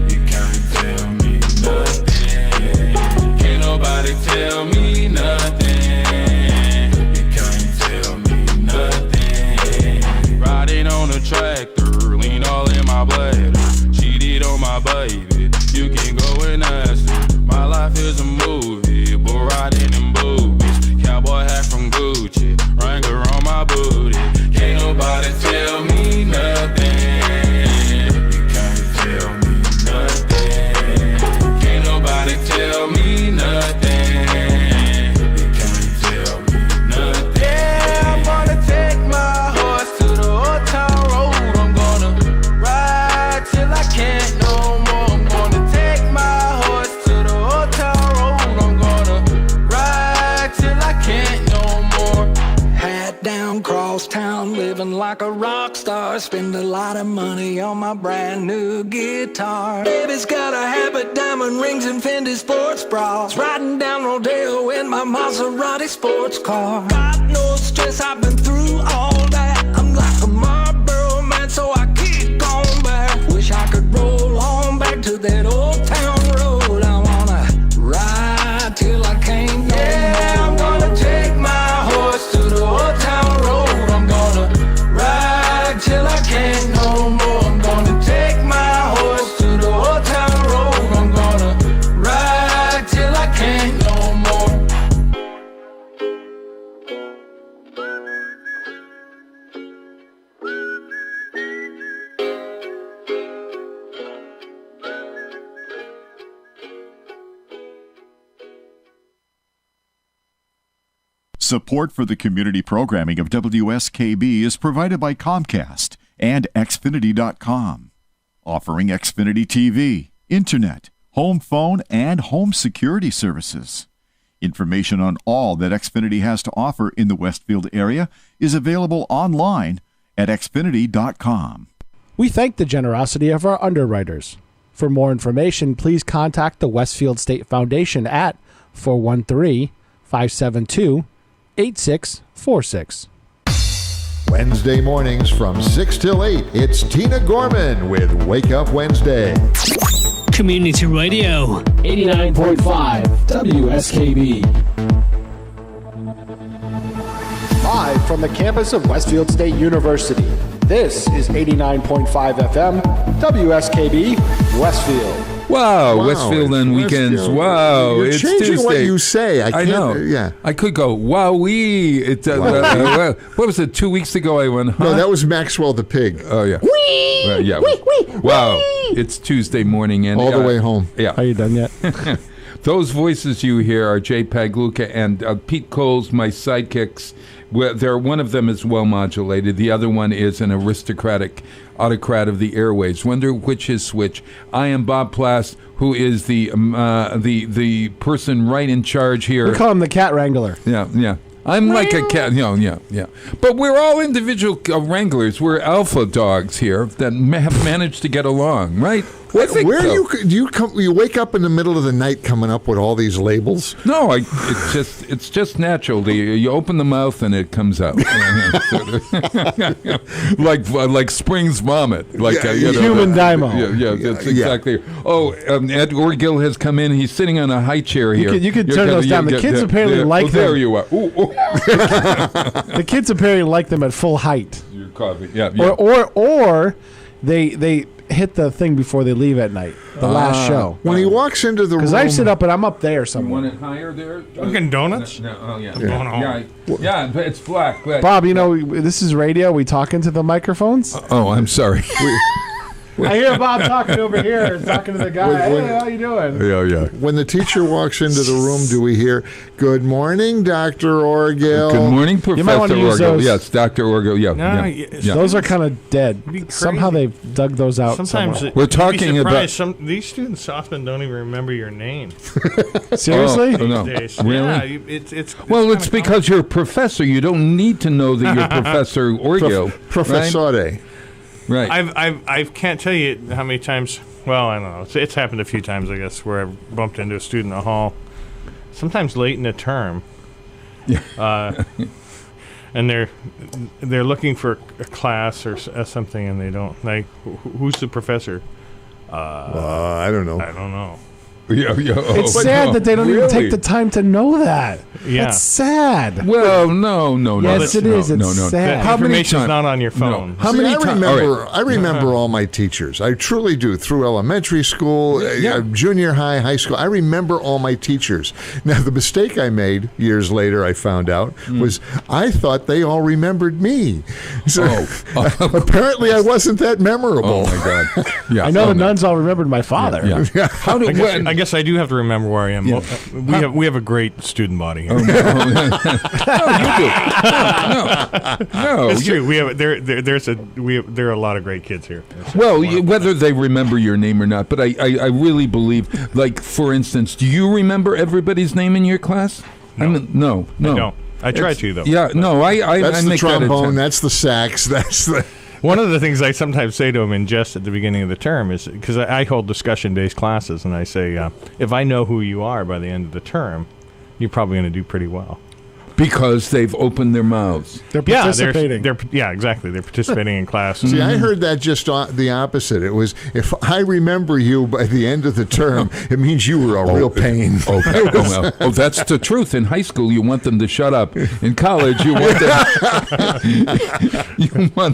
You can't tell me nothing. Can't nobody tell me nothing. You can't tell me nothing. Riding on a tractor, lean all in my bladder. Cheated on my baby, you can go and ask her. My life is a movie, bull riding in boobies. Cowboy hat from Gucci, Wrangler on my booty. Can't nobody tell me nothing. You can't tell me nothing. Can't nobody tell me nothing. You can't tell me nothing. Yeah, I'm gonna take my horse to the old town road. I'm gonna ride till I can't no more. I'm gonna take my horse to the old town road. I'm gonna ride till I can't no more. Hat down, cross town, living like a rock star. Spend a lot of money on my brand new guitar. Baby's got a habit, diamond rings and Fendi sports bras. Riding down Rodeo in my Maserati sports car. Got no stress, I've been through all that. I'm like a Marlboro man, so I keep going back. Wish I could roll on back to that old town road. I wanna ride till I can't no more. Yeah, I'm gonna take my horse to the old town road. I'm gonna ride till I can't no more. I'm gonna take my horse to the old town road. I'm gonna ride till I can't no more. Support for the community programming of WSKB is provided by Comcast and Xfinity.com, offering Xfinity TV, Internet, home phone, and home security services. Information on all that Xfinity has to offer in the Westfield area is available online at Xfinity.com. We thank the generosity of our underwriters. For more information, please contact the Westfield State Foundation at 413-572-8646. Wednesday mornings from 6 till 8, it's Tina Gorman with Wake Up Wednesday. Community Radio. 89.5 WSKB. Live from the campus of Westfield State University, this is 89.5 FM WSKB Westfield. Wow, Westfield on weekends. Westfield. Wow, You're it's changing Tuesday. what you say. I know. Yeah. I could go, wowee. What was it, 2 weeks ago I went, huh? No, that was Maxwell the pig. Oh, yeah. Whee! Yeah. Whee! Whee! Wow, Whee! it's Tuesday morning. And all the way home. Yeah. Are you done yet? Those voices you hear are Jay Pagluka and Pete Coles, my sidekicks. One of them is well modulated. The other one is an autocrat of the airwaves. Wonder which is which. I am Bob Plast, who is the person right in charge here. We call him the cat wrangler. Yeah. I'm like a cat. Yeah. But we're all individual wranglers. We're alpha dogs here that have managed to get along, right? Where do you wake up in the middle of the night coming up with all these labels? No, it's just natural. You open the mouth and it comes out, like Spring's vomit, human dymo. Yeah, that's exactly. Oh, Ed Orgill has come in. He's sitting on a high chair here. You can turn those down. The kids apparently like them. There you are. Ooh. The kids apparently like them at full height. Your coffee, yeah. Or they hit the thing before they leave at night. The last show. When he walks into the room, Because I sit up and I'm up there somewhere. You want it higher there? Dunkin' Donuts? No, oh, yeah. Going home. Yeah, but it's black. But Bob, this is radio. We talking to the microphones? oh, I'm sorry. I hear Bob talking over here, talking to the guy. Hey, how you doing? yeah. when the teacher walks into the room, do we hear, "Good morning, Dr. Orgill"? Good morning, Professor might want to use Orgill. those. Yes, Dr. Orgill. Yeah, No, yeah. Those are kind of dead. Somehow they've dug those out. Sometimes somewhere. We're you'd be talking about- surprised, these students often don't even remember your name. Seriously? Oh, no. These days. Really? Yeah, it's Well, it's kinda because you're a professor. You don't need to know that you're Professor Orgill. Professore. Right. I can't tell you how many times. Well, I don't know. It's happened a few times, I guess, where I've bumped into a student in the hall. Sometimes late in the term. Yeah. And they're looking for a class or something, and they don't. Like, who's the professor? I don't know. I don't know. Yeah. It's sad that they don't even take the time to know that. Yeah. It's sad. Well, no. Yes, it is. It's sad. That How many information's times? not on your phone. How See, many I times? remember, I remember all my teachers. I truly do. Through elementary school, junior high, high school, I remember all my teachers. Now, the mistake I made years later, I found out, was I thought they all remembered me. So apparently, I wasn't that memorable. Oh my God! Yeah, I know the nuns all remembered my father. Yeah. How do I guess I do have to remember where I am. Yeah. We have a great student body here. No, you do. No. It's true. We have there are a lot of great kids here. Well, whether they remember your name or not, but I really believe, like, for instance, do you remember everybody's name in your class? No. I mean, no. I don't. I try to, though. Yeah, no, I That's the make that trombone. attempt. That's the sax. That's the. One of the things I sometimes say to them in jest at the beginning of the term is, because I hold discussion-based classes, and I say, if I know who you are by the end of the term, you're probably going to do pretty well. Because they've opened their mouths. They're participating. Yeah, exactly. They're participating in class. See, I heard that just the opposite. It was, if I remember you by the end of the term, it means you were a real pain. Oh, that's the truth. In high school, you want them to shut up. In college, you want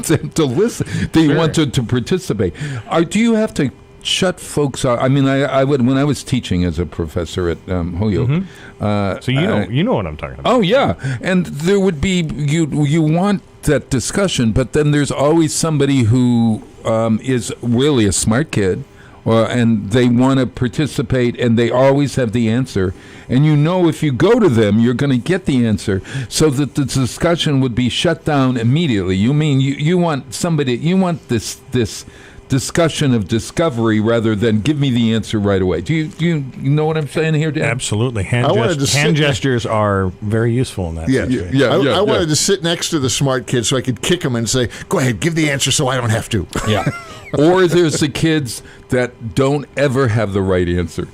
them to listen. You want them to participate. Do you have to shut folks out? I mean, I would, when I was teaching as a professor at Holyoke. So you know what I'm talking about. Oh yeah, and there would be you want that discussion, but then there's always somebody who is really a smart kid, and they want to participate, and they always have the answer. And if you go to them, you're going to get the answer, so that the discussion would be shut down immediately. You mean you want somebody? You want this discussion of discovery rather than give me the answer right away. Do you know what I'm saying here, Dan? Absolutely. Hand gestures are very useful in that situation. I wanted to sit next to the smart kid so I could kick him and say, "Go ahead, give the answer so I don't have to." Yeah. Or there's the kids that don't ever have the right answer,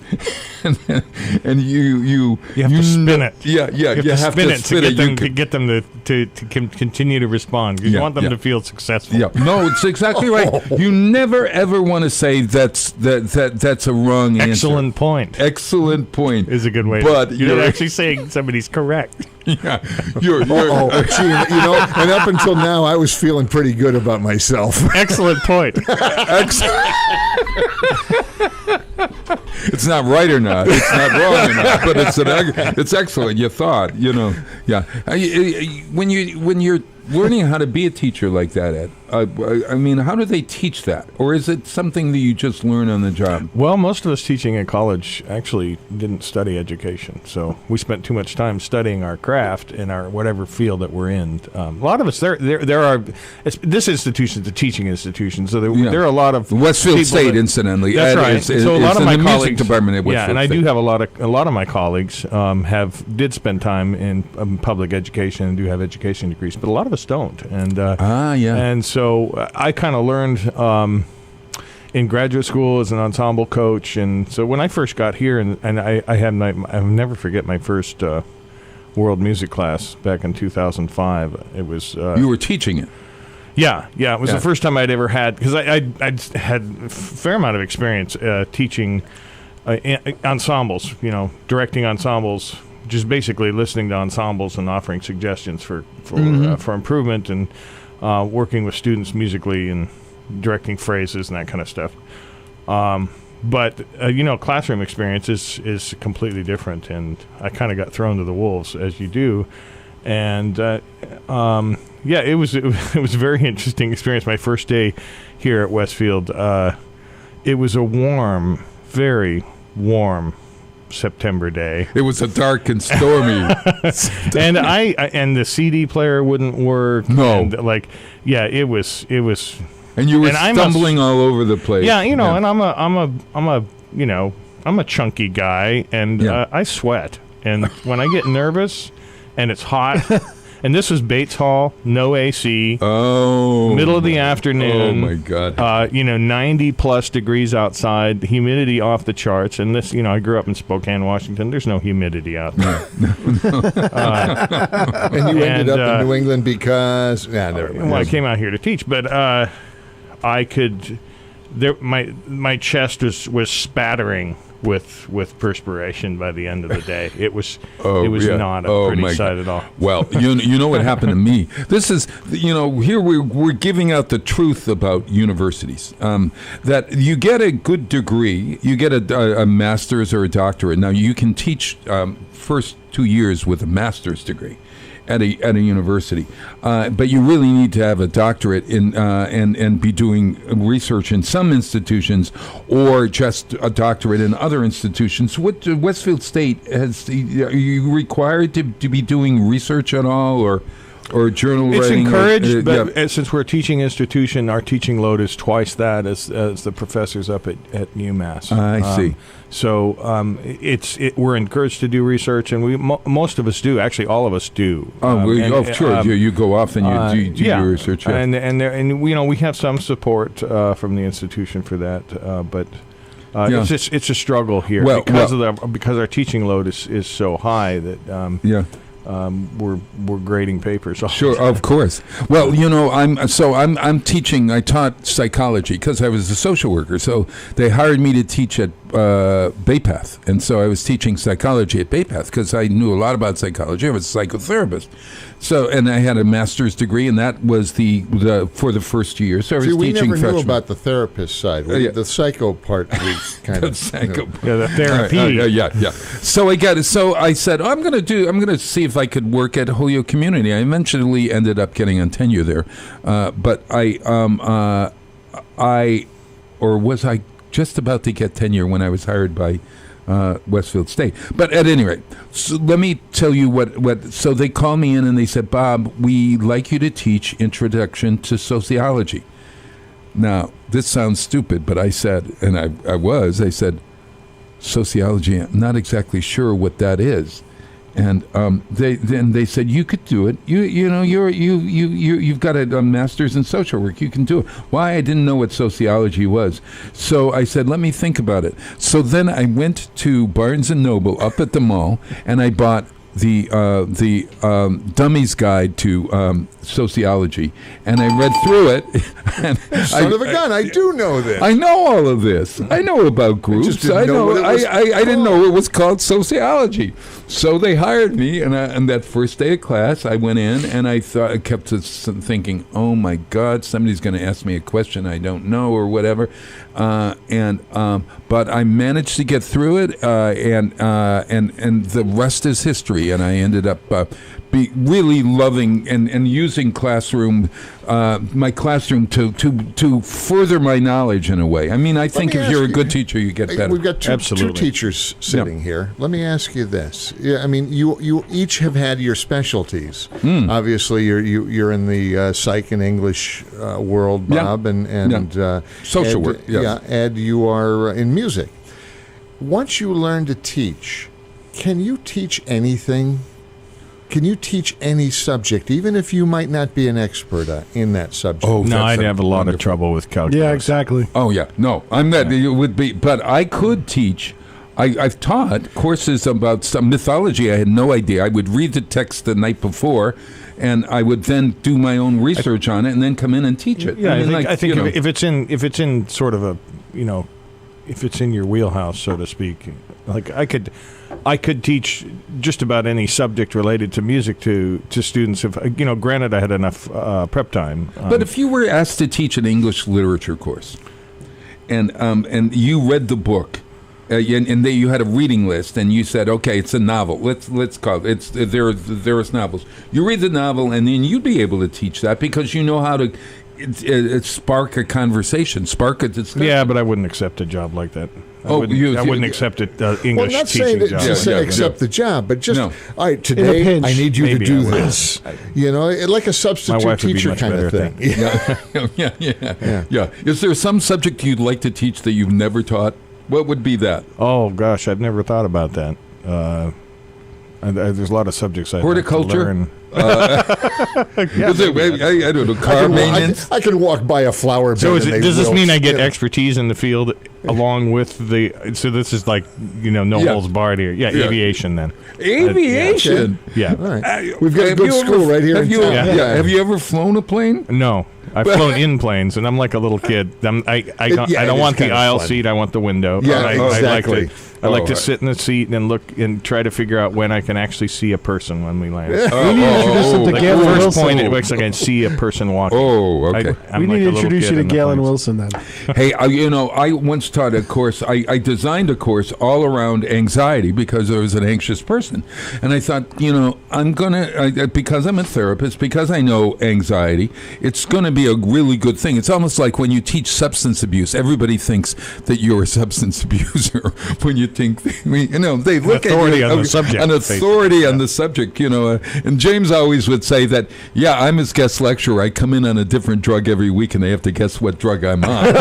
and you have to spin it. Yeah, you have to spin it to get them to continue to respond, because you want them to feel successful. Yeah, no, it's exactly right. You never ever want to say that's a wrong answer. Excellent point. Excellent point is a good way. But you're not actually saying somebody's correct. Yeah, gee, and up until now, I was feeling pretty good about myself. Excellent point. It's not right or not. It's not wrong or not. But it's excellent. You thought, yeah. When you're learning how to be a teacher like that, Ed, I mean, how do they teach that? Or is it something that you just learn on the job? Well, most of us teaching at college actually didn't study education. So we spent too much time studying our craft in our whatever field that we're in. A lot of us, there are, this institution's a teaching institution. So there are a lot of Westfield State, incidentally. That's Ed right. So a lot of my colleagues, music department at Westfield and I State. do have a lot of my colleagues did spend time in public education and do have education degrees, but a lot of us don't. And and so I kind of learned in graduate school as an ensemble coach, and so when I first got here, and I'll never forget my first world music class back in 2005. It was you were teaching it. Yeah, it was the first time I'd ever had, because I'd had a fair amount of experience teaching ensembles, directing ensembles, just basically listening to ensembles and offering suggestions for improvement, and working with students musically and directing phrases and that kind of stuff. But classroom experience is completely different, and I kind of got thrown to the wolves, as you do. And it was a very interesting experience. My first day here at Westfield, it was a warm, very warm September day. It was a dark and stormy. and the CD player wouldn't work. No, and it was. And you were stumbling all over the place. Yeah, and I'm a chunky guy, and I sweat. And when I get nervous, and it's hot, and this was Bates Hall, no AC. Oh, middle of the afternoon. Oh my God. 90 plus degrees outside, humidity off the charts. And this, I grew up in Spokane, Washington. There's no humidity out there. And you ended up in New England because never mind. Well, I came out here to teach, but I could. My chest was spattering with perspiration by the end of the day. It was not a pretty sight at all. Well, you know what happened to me. This is here we're giving out the truth about universities. That you get a good degree, you get a master's or a doctorate. Now you can teach first 2 years with a master's degree at a university, but you really need to have a doctorate in and be doing research in some institutions, or just a doctorate in other institutions. What Westfield State are you required to be doing research at all, or journal it's writing? It's encouraged, but since we're a teaching institution, our teaching load is twice that as the professors up at UMass. I see. So we're encouraged to do research, and most of us do. Actually, all of us do. Sure. You go off and you do your research. Yeah. And we have some support from the institution for that, but. It's a struggle here because our teaching load is so high that we're grading papers. Sure, of course. Well, I'm teaching. I taught psychology because I was a social worker. So they hired me to teach at Bay Path, and so I was teaching psychology at Bay Path because I knew a lot about psychology. I was a psychotherapist. So, and I had a master's degree, and that was the for the first year. So I was teaching we never freshmen. knew about the therapist side. The psycho part, we kind the of psycho. The therapy. Yeah. So I said, I'm going to see if I could work at Holyoke Community. I eventually ended up getting on tenure there, but was I just about to get tenure when I was hired by Westfield State. But at any rate, so let me tell you what. So they called me in and they said, Bob, we'd like you to teach Introduction to Sociology. Now, this sounds stupid, but I said, and I said, sociology, I'm not exactly sure what that is. And they said, you could do it. You've got a master's in social work. You can do it. Why? I didn't know what sociology was. So I said, let me think about it. So then I went to Barnes & Noble up at the mall, and I bought the Dummy's Guide to Sociology, and I read through it. And Son of a gun! I do know this. I know all of this. I know about groups. I didn't know it was called sociology. So they hired me, and that first day of class, I went in, and I kept thinking, "Oh my God, somebody's going to ask me a question I don't know or whatever." But I managed to get through it, and the rest is history. And I ended up really loving and using my classroom to further my knowledge in a way. I mean, I think if you're a good teacher, you get better. We've got two teachers sitting here. Let me ask you this. Yeah, I mean, you each have had your specialties. Obviously, you're in the psych and English world, Bob, and social work. Yes. Yeah, Ed, you are in music. Once you learn to teach, can you teach anything? Can you teach any subject, even if you might not be an expert in that subject? Oh, no, I'd have a lot of trouble with calculus. Yeah, exactly. Oh, yeah. No, I'm not. It would be, but I could teach. I've taught courses about some mythology. I had no idea. I would read the text the night before, and I would then do my own research on it, and then come in and teach it. Yeah, I think if it's in sort of a if it's in your wheelhouse, so to speak, Like I could teach just about any subject related to music to students. If granted, I had enough prep time. But if you were asked to teach an English literature course, and you read the book, and you had a reading list, and you said, okay, it's a novel. Let's call it. There's novels. You read the novel, and then you'd be able to teach that because you know how to spark a conversation, spark a discussion. Yeah, but I wouldn't accept a job like that. I wouldn't accept it. English well, not teaching saying that job. just accept the job, but just all right. Today, pinch, I need you to maybe do I would. this. Like a substitute My wife would be teacher much kind of better thing. Yeah. Is there some subject you'd like to teach that you've never taught? What would be that? Oh gosh, I've never thought about that. There's a lot of subjects I horticulture. Like to learn. I don't know, car maintenance. I can walk by a flower bed. So does this mean I get expertise in the field along with the? So this is like no holds barred here. Yeah, aviation then. Aviation. Yeah. All right. We've got a good school right here in town. Have you ever flown a plane? No. I've flown in planes, and I'm like a little kid. I don't want the aisle seat. I want the window. Yeah, exactly. I like to sit in the seat and look and try to figure out when I can actually see a person when we land. We need to introduce them to Galen first Wilson. point, it looks like I can see a person walking. Oh, okay. We need to introduce you to Galen Wilson then. Hey, I once taught a course. I designed a course all around anxiety because I was an anxious person, and I thought, I'm gonna because I'm a therapist, because I know anxiety, it's gonna be a really good thing. It's almost like when you teach substance abuse, everybody thinks that you're a substance abuser when you think, they look authority at you, on the subject. An authority on the subject, and James always would say that, I'm his guest lecturer. I come in on a different drug every week, and they have to guess what drug I'm on.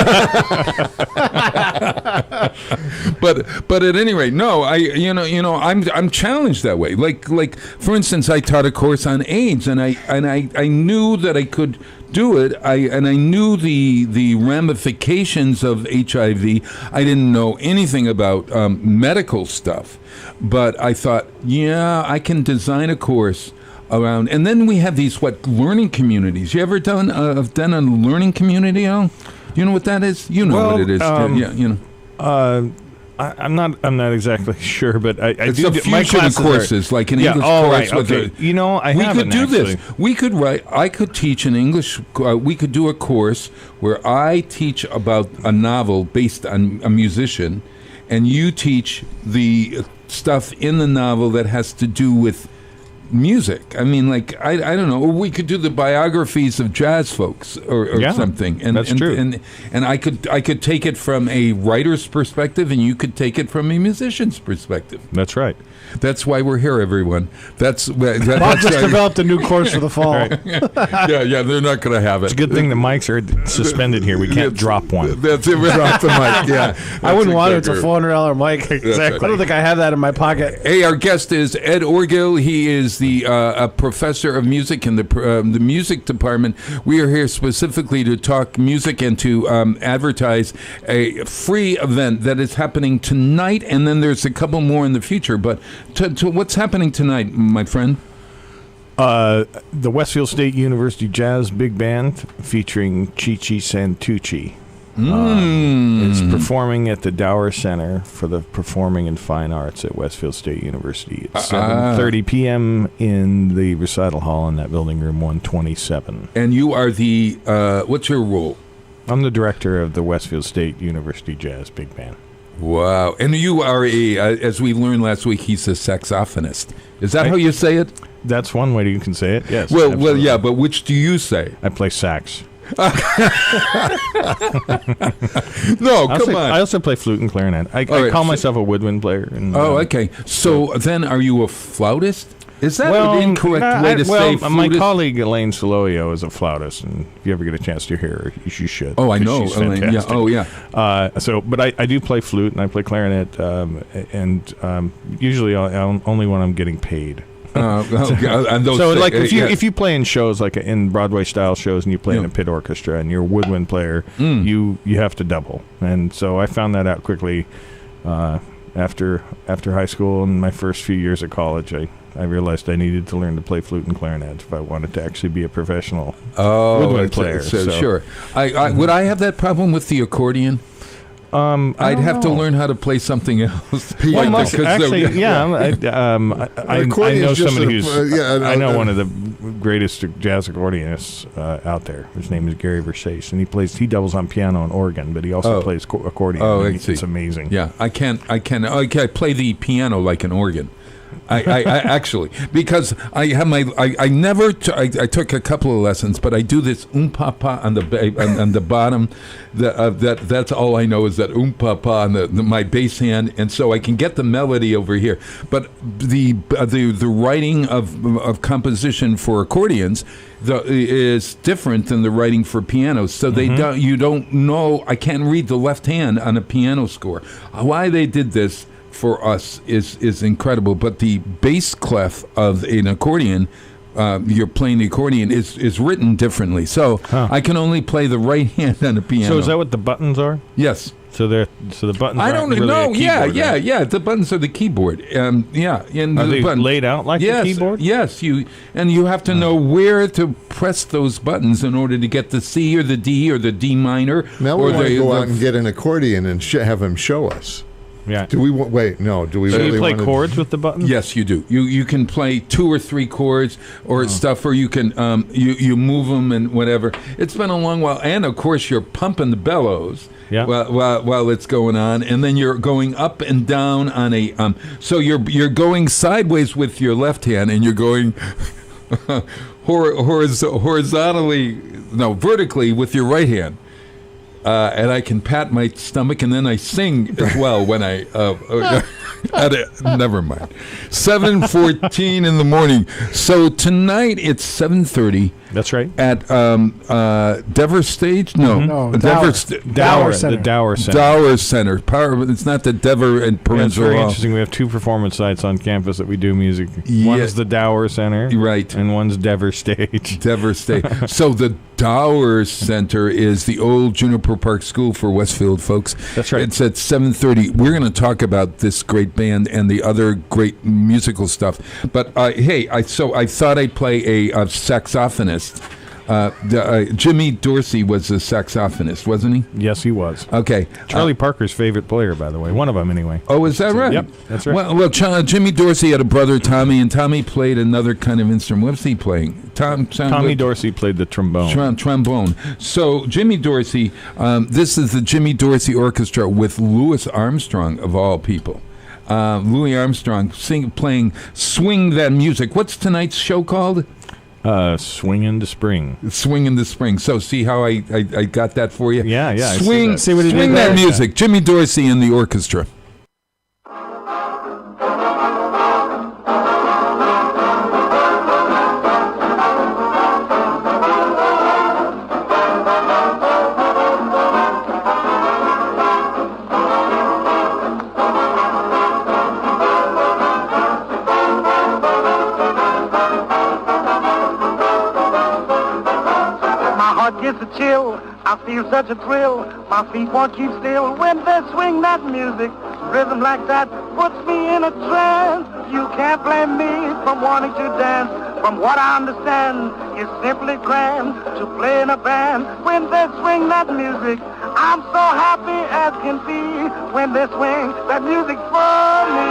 But at any rate, no, I'm challenged that way. Like for instance, I taught a course on AIDS, and I knew that I could do it. I knew the ramifications of HIV. I didn't know anything about medical stuff, but I thought, I can design a course around. And then we have these learning communities. You ever done a learning community? Al? You know what that is? You know what it is. I'm not exactly sure, but I it's do. A fusion of courses, like an English course. Right, okay. We could do this. We could write. I could teach an English. We could do a course where I teach about a novel based on a musician, and you teach the stuff in the novel that has to do with music. I mean, like I don't know. Or we could do the biographies of jazz folks or something. And that's true. And I could take it from a writer's perspective, and you could take it from a musician's perspective. That's right. That's why we're here, everyone. Bob just developed a new course for the fall. Yeah, they're not going to have it. It's a good thing the mics are suspended here. We can't drop one. That's it. Drop the mic. Yeah, I wouldn't want it. It's a $400 mic. Exactly. I don't think I have that in my pocket. Hey, our guest is Ed Orgill. He is the a professor of music in the music department. We are here specifically to talk music and to advertise a free event that is happening tonight, and then there's a couple more in the future. But to what's happening tonight, my friend? The Westfield State University Jazz Big Band featuring Chi-Chi Santucci. It's performing at the Dower Center for the Performing and Fine Arts at Westfield State University. It's 7:30 p.m. in the recital hall in that building, room 127. And you are the, what's your role? I'm the director of the Westfield State University Jazz Big Band. Wow. And you are as we learned last week, he's a saxophonist. Is that how you say it? That's one way you can say it, yes. Well, yeah, but which do you say? I play sax. No, come on. I also play flute and clarinet. I call myself a woodwind player. And, okay. So then are you a flautist? Is that an incorrect way to say flutist? My colleague Elaine Soloio is a flautist, and if you ever get a chance to hear her, you should. Oh, I know. She's Elaine. fantastic. Yeah. Oh, yeah. But I do play flute, and I play clarinet, and usually only when I'm getting paid. If you play in shows like in Broadway style shows and you play in a pit orchestra and you're a woodwind player, you have to double. And so I found that out quickly after high school and my first few years of college. I realized I needed to learn to play flute and clarinet if I wanted to actually be a professional woodwind player. Sure. Would I have that problem with the accordion? I'd have to learn how to play something else. Well, actually, I know somebody who's. I know one of the greatest jazz accordionists out there. His name is Gary Versace, and he doubles on piano and organ, but he also plays accordion. Oh, it's amazing. Yeah, I play the piano like an organ. I actually, because I have I took a couple of lessons, but I do this papa on the bottom. That's all I know is that papa on my bass hand, and so I can get the melody over here. But the writing of composition for accordions is different than the writing for pianos. So you don't know. I can't read the left hand on a piano score. Why they did this for us is incredible, but the bass clef of an accordion, you're playing the accordion, is written differently. So I can only play the right hand on a piano. So is that what the buttons are? Yes. So the buttons. I don't really know. A keyboard, Yeah. The buttons are the keyboard. And are they laid out like the keyboard? Yes. You have to know where to press those buttons in order to get the C or the D or the D minor. Now we want to go out and get an accordion and have him show us. Yeah. Do we wait? No. Do we? So really you play chords with the buttons? Yes, you do. You can play 2 or 3 chords or stuff, or you can you move them and whatever. It's been a long while, and of course you're pumping the bellows. Yeah. While it's going on, and then you're going up and down on a so you're going sideways with your left hand, and you're going vertically with your right hand. And I can pat my stomach, and then I sing as well when I. Never mind. 7:14 in the morning. So tonight it's 7:30. That's right. At Dever Stage? No, Dower Center. The Dower Center. Dower Center. It's not the Dever and Peninsula. It's very interesting. We have 2 performance sites on campus that we do music. One is the Dower Center, right, and one's Dever Stage. Dever Stage. So the Dower Center is the old Juniper Park School for Westfield folks. That's right. It's at 7:30. We're going to talk about this great band and the other great musical stuff. But hey, I thought I'd play a saxophonist. Jimmy Dorsey was a saxophonist, wasn't he? Yes, he was. Okay. Charlie Parker's favorite player, by the way. One of them, anyway. Oh, is that right? Yep, that's right. Well, Jimmy Dorsey had a brother, Tommy, and Tommy played another kind of instrument. What was he playing? Tommy Dorsey played the trombone. Trombone. So Jimmy Dorsey, this is the Jimmy Dorsey Orchestra with Louis Armstrong, of all people. Louis Armstrong playing Swing That Music. What's tonight's show called? Swing in the Spring. Swing in the Spring. So see how I got that for you? Yeah. Swing that music. Jimmy Dorsey and the orchestra. Gets a chill, I feel such a thrill. My feet won't keep still when they swing that music. Rhythm like that puts me in a trance. You can't blame me for wanting to dance. From what I understand, it's simply grand to play in a band when they swing that music. I'm so happy as can be when they swing that music for me.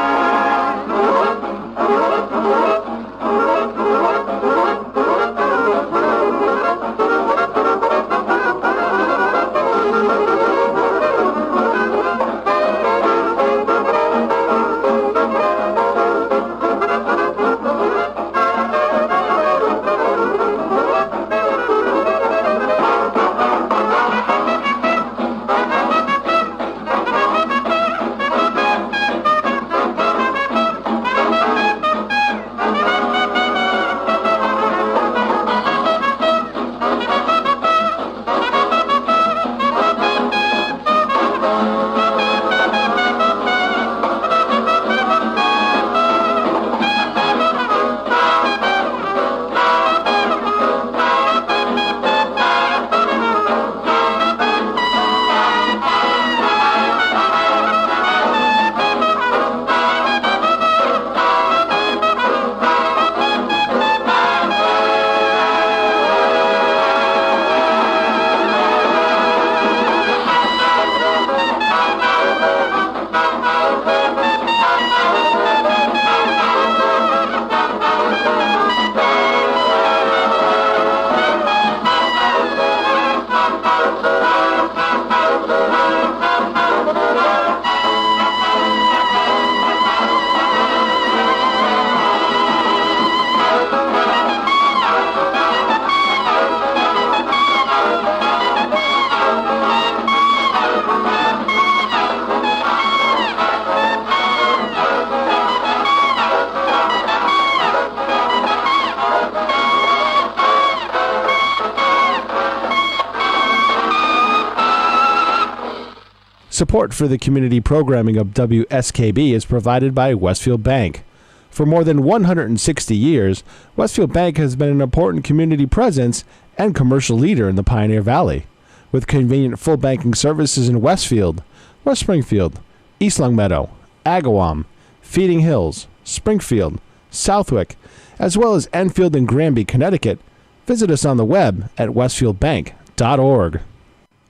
Support for the community programming of WSKB is provided by Westfield Bank. For more than 160 years, Westfield Bank has been an important community presence and commercial leader in the Pioneer Valley. With convenient full banking services in Westfield, West Springfield, East Longmeadow, Agawam, Feeding Hills, Springfield, Southwick, as well as Enfield and Granby, Connecticut, visit us on the web at westfieldbank.org.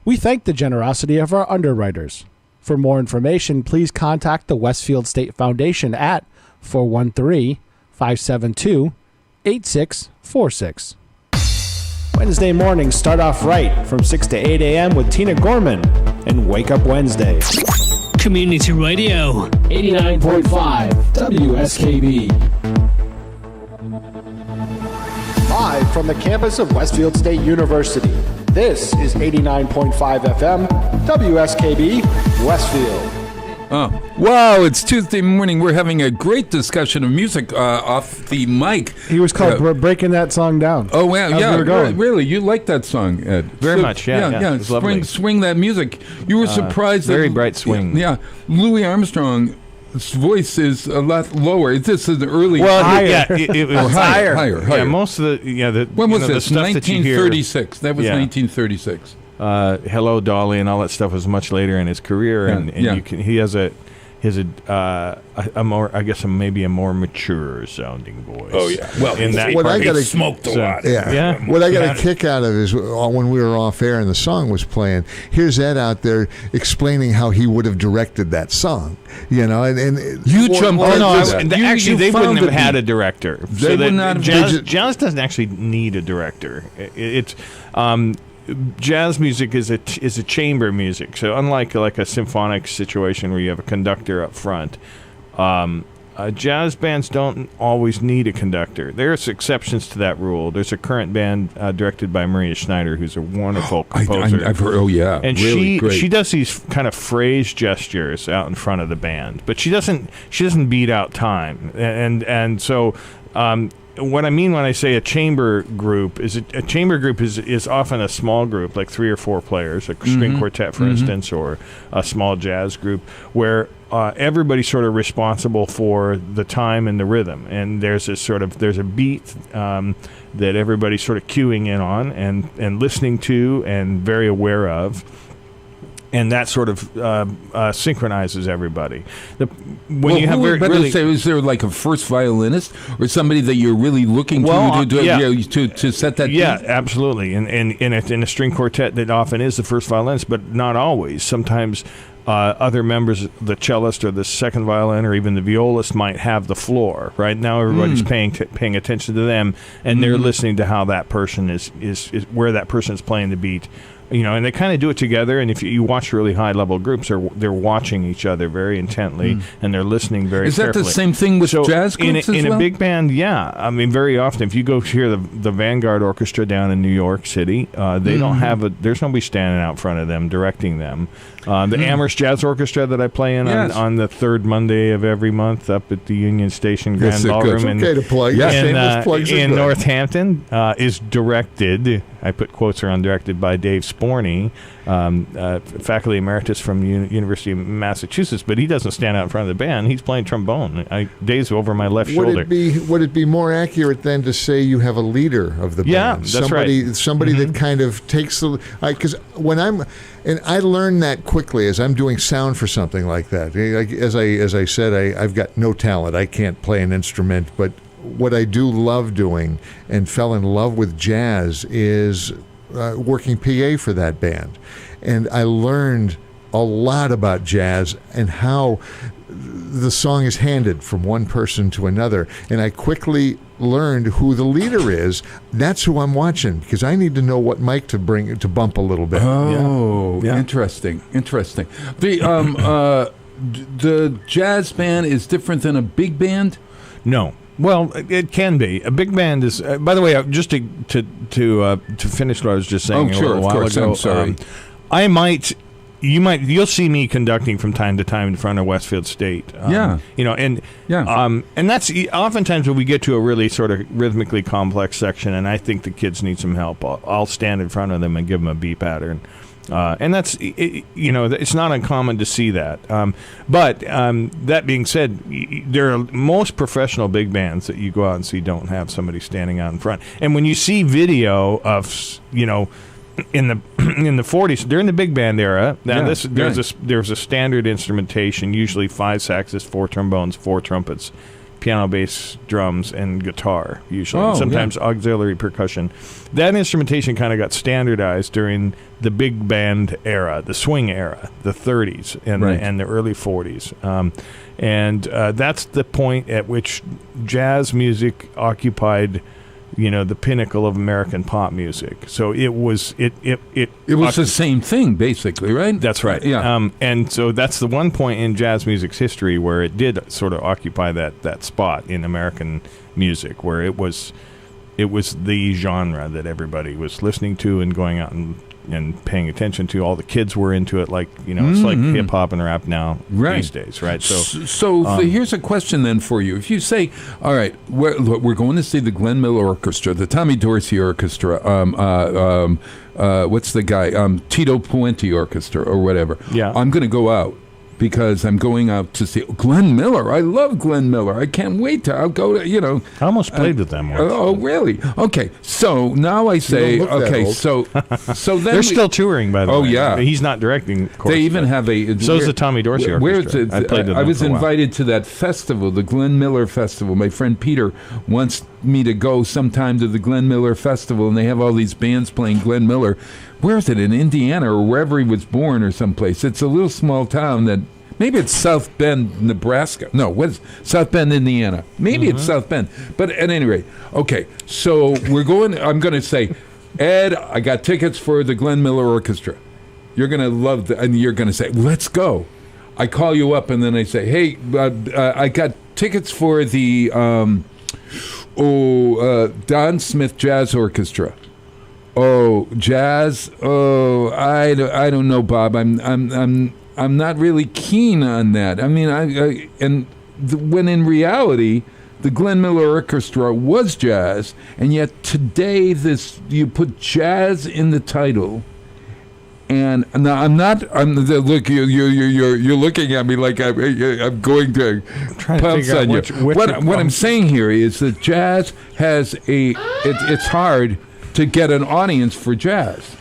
We thank the generosity of our underwriters. For more information, please contact the Westfield State Foundation at 413-572-8646. Wednesday mornings start off right from 6 to 8 a.m. with Tina Gorman and Wake Up Wednesday. Community Radio. 89.5 WSKB. Live from the campus of Westfield State University, this is 89.5 FM WSKB Westfield. Wow, it's Tuesday morning. We're having a great discussion of music off the mic. He was called breaking that song down. Oh, wow, yeah, really. You like that song, Ed. Very much, yeah. Swing that music. You were surprised. Very bright swing. Yeah, Louis Armstrong's voice is a lot lower. This is early. Well, higher. It was higher. Yeah, most of the when was this? The stuff 1936. That was 1936. Hello, Dolly, and all that stuff was much later in his career, he has a more, I guess, maybe a more mature sounding voice. Oh yeah, well, in that what I got smoked a lot. Yeah. What I got a kick out of is when we were off air and the song was playing. Here's Ed out there explaining how he would have directed that song. And you jumped. Actually, they wouldn't have had a director. They would not. Jazz doesn't actually need a director. It's jazz music is a chamber music. So unlike a symphonic situation where you have a conductor up front, jazz bands don't always need a conductor. There's exceptions to that rule. There's a current band directed by Maria Schneider, who's a wonderful composer. I've heard. Oh yeah, and really great. She does these kind of phrase gestures out in front of the band, but she doesn't beat out time. And so. What I mean when I say a chamber group is a chamber group is often a small group, like 3 or 4 players, a string quartet, for instance, or a small jazz group, where everybody's sort of responsible for the time and the rhythm, and there's a beat that everybody's sort of cueing in on and listening to and very aware of. And that sort of synchronizes everybody. Is there like a first violinist or somebody that you're really looking to set that? Yeah, beat? Absolutely. And in a string quartet, that often is the first violinist, but not always. Sometimes other members, the cellist or the second violin or even the violist, might have the floor. Right now, everybody's paying attention to them, and they're listening to how that person is where that person is playing the beat. And they kind of do it together. And if you watch really high-level groups, they're watching each other very intently, and they're listening very carefully. Is that the same thing with jazz groups in a big band? Yeah. I mean, very often, if you go hear the Vanguard Orchestra down in New York City, they don't have there's nobody standing out front of them directing them. The Amherst Jazz Orchestra that I play in on the third Monday of every month up at the Union Station Grand Ballroom in Northampton is directed. I put quotes around directed by Dave Sporney, faculty emeritus from University of Massachusetts, but he doesn't stand out in front of the band. He's playing trombone. Dave's over my left shoulder. Would it be more accurate then to say you have a leader of the band? Yeah, that's right. Somebody that kind of takes the... Because and I learned that quickly as I'm doing sound for something like that. As I said, I've got no talent. I can't play an instrument, but what I do love doing and fell in love with jazz is working PA for that band. And I learned a lot about jazz and how the song is handed from one person to another. And I quickly learned who the leader is. That's who I'm watching, because I need to know what mic to bring to bump a little bit. Oh, yeah. Interesting. The jazz band is different than a big band? No. Well, it can be. A big band is. By the way, just to finish what I was just saying a little while ago. I'm sorry. You'll see me conducting from time to time in front of Westfield State. And that's oftentimes when we get to a really sort of rhythmically complex section, and I think the kids need some help. I'll stand in front of them and give them a beat pattern. And that's, it's not uncommon to see that. But that being said, there are most professional big bands that you go out and see don't have somebody standing out in front. And when you see video of, in the 40s, during the big band era, there's a standard instrumentation, usually 5 saxes, 4 trombones, 4 trumpets, piano, bass, drums, and guitar, usually. And sometimes auxiliary percussion. That instrumentation kind of got standardized during the big band era, the swing era, the 30s and the early 40s. And that's the point at which jazz music occupied, the pinnacle of American pop music. So it was the same thing, basically, right? That's right. Yeah. And so that's the one point in jazz music's history where it did sort of occupy that spot in American music, where it was the genre that everybody was listening to and going out and paying attention to. All the kids were into it, like it's like hip hop and rap now these days, right? So here's a question then for you. If you say, all right, we're going to see the Glenn Miller Orchestra, the Tommy Dorsey Orchestra, what's the guy, Tito Puente Orchestra or whatever. Yeah, I'm going to go out because I'm going out to see Glenn Miller. I love Glenn Miller. I can't wait to. I'll go to. I almost played with them once. Oh, really? Okay. So now I say, okay. So then they're still touring, by the way. Oh yeah, he's not directing. Of course, they even have a. So is the Tommy Dorsey Orchestra. I played with them. I was invited to that festival, the Glenn Miller Festival. My friend Peter wants me to go sometime to the Glenn Miller Festival, and they have all these bands playing Glenn Miller. Where is it, in Indiana or wherever he was born or someplace? It's a little small town that, maybe it's South Bend, Nebraska. No, what's South Bend, Indiana? Maybe it's South Bend. But at any rate, okay, so I'm going to say, Ed, I got tickets for the Glenn Miller Orchestra. You're going to love and you're going to say, let's go. I call you up and then I say, hey, I got tickets for the Don Smith Jazz Orchestra. Oh, jazz? Oh, I don't know, Bob. I'm not really keen on that. I mean, when in reality, the Glenn Miller Orchestra was jazz, and yet today you put jazz in the title. And now look, you're looking at me like I'm going to pounce on you. What I'm saying here is that jazz has it's hard to get an audience for jazz.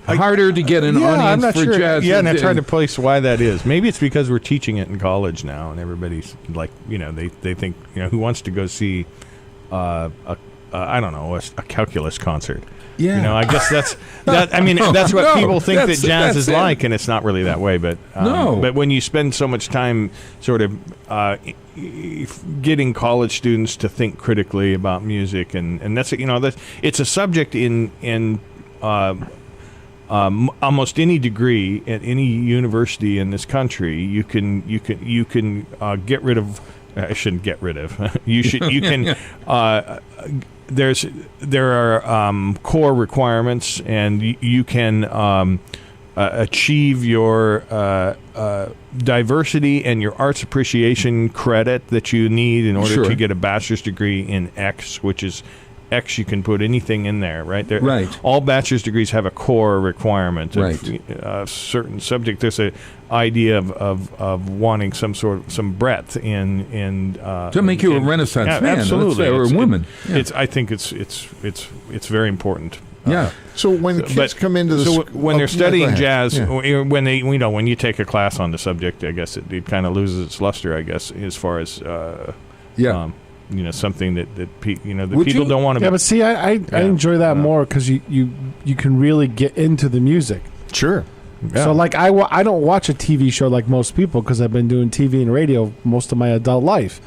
Harder to get an audience for jazz. Yeah, and I tried to place why that is. Maybe it's because we're teaching it in college now, and everybody's like, they think, who wants to go see, a calculus concert. Yeah, I guess that's that. I mean, that's what people think that jazz is like, and it's not really that way. But but when you spend so much time sort of getting college students to think critically about music, and that's it's a subject in almost any degree at any university in this country. You can get rid of. I shouldn't get rid of. You can. There are core requirements, and you can achieve your diversity and your arts appreciation credit that you need in order to get a bachelor's degree in X, which is X. You can put anything in there, right? Right. All bachelor's degrees have a core requirement. Right. A certain subject. There's an idea of wanting some breadth in to make you a Renaissance man, absolutely, or a woman. I think it's very important. Yeah. So when kids come into the when they're studying jazz, when you take a class on the subject, I guess it kind of loses its luster. I guess as far as something that people don't want to. Yeah, but see, I enjoy that more because you can really get into the music. Sure. Yeah. So like I don't watch a TV show like most people because I've been doing TV and radio most of my adult life.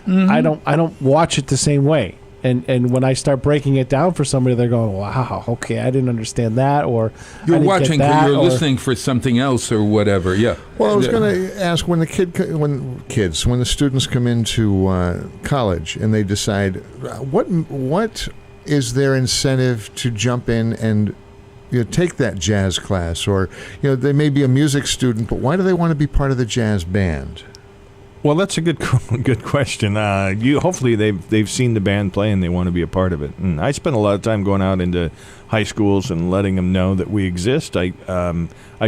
Mm-hmm. I don't watch it the same way. And when I start breaking it down for somebody, they're going, "Wow, okay, I didn't understand that," or you're watching, you're listening for something else or whatever. Yeah. Well, I was going to ask when the students come into college and they decide what is their incentive to jump in and take that jazz class, or they may be a music student, but why do they want to be part of the jazz band? Well, that's a good question. Hopefully they've seen the band play and they want to be a part of it. And I spend a lot of time going out into high schools and letting them know that we exist. I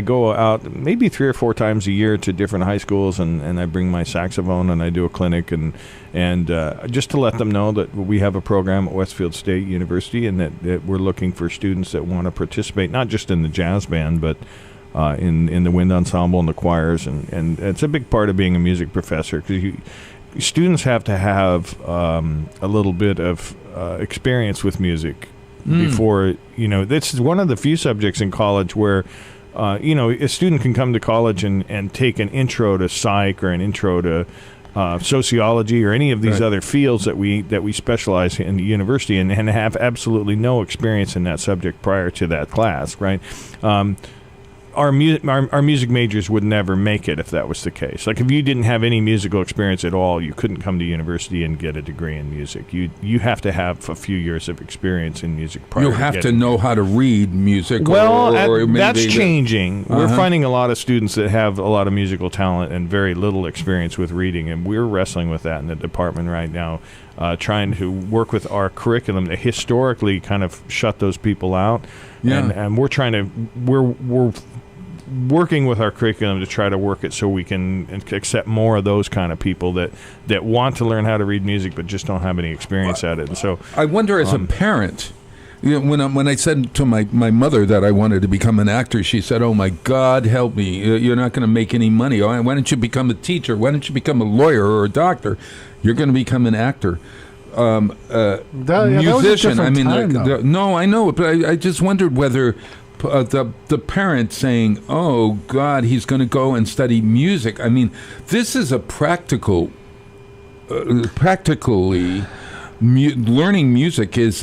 go out maybe 3 or 4 times a year to different high schools, and I bring my saxophone and I do a clinic and just to let them know that we have a program at Westfield State University and that we're looking for students that want to participate, not just in the jazz band, but in the wind ensemble and the choirs, and it's a big part of being a music professor because students have to have a little bit of experience with music before, this is one of the few subjects in college where a student can come to college and take an intro to psych or an intro to sociology or any of these other fields that we specialize in the university and have absolutely no experience in that subject prior to that class, right? Our music majors would never make it if that was the case. Like if you didn't have any musical experience at all, you couldn't come to university and get a degree in music. You have to have a few years of experience in music prior. You have to know how to read music. Well, or that's changing. We're finding a lot of students that have a lot of musical talent and very little experience with reading, and we're wrestling with that in the department right now, trying to work with our curriculum to historically kind of shut those people out. Yeah. And we're trying to we're working with our curriculum to try to work it so we can accept more of those kind of people that want to learn how to read music but just don't have any experience at it. And so I wonder, as a parent, when I said to my mother that I wanted to become an actor, she said, "Oh my God, help me! You're not going to make any money. Why don't you become a teacher? Why don't you become a lawyer or a doctor? You're going to become an actor." Musician. I mean, no, I know, but I just wondered whether the parent saying, "Oh God, he's going to go and study music." I mean, this is a practically learning music is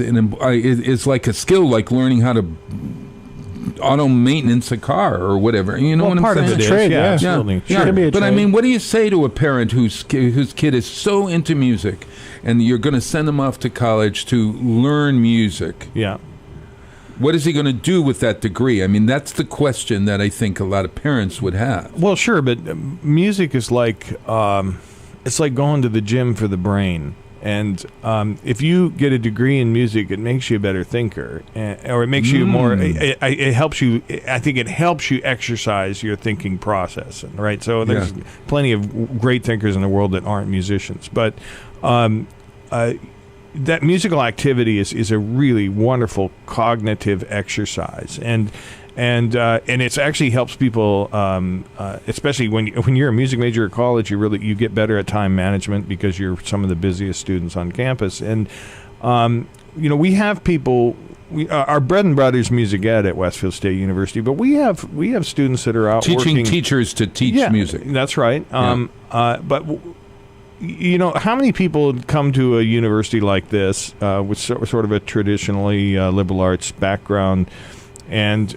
like a skill, like learning how to auto maintenance a car or whatever. You know what I'm saying? Part of it is, absolutely. Yeah. But I mean, what do you say to a parent whose kid is so into music, and you're going to send them off to college to learn music? Yeah. What is he going to do with that degree? I mean, that's the question that I think a lot of parents would have. Well, sure, but music is like it's like going to the gym for the brain. And if you get a degree in music, it makes you a better thinker, or it makes you more. It helps you. I think it helps you exercise your thinking process, right? So there's plenty of great thinkers in the world that aren't musicians, but that musical activity is a really wonderful cognitive exercise, and it actually helps people, especially when you're a music major at college. You get better at time management because you're some of the busiest students on campus, and we have people. Our bread and butter is music ed at Westfield State University, but we have students that are out teaching teachers to teach music. That's right. But how many people come to a university like this with sort of a traditionally liberal arts background, and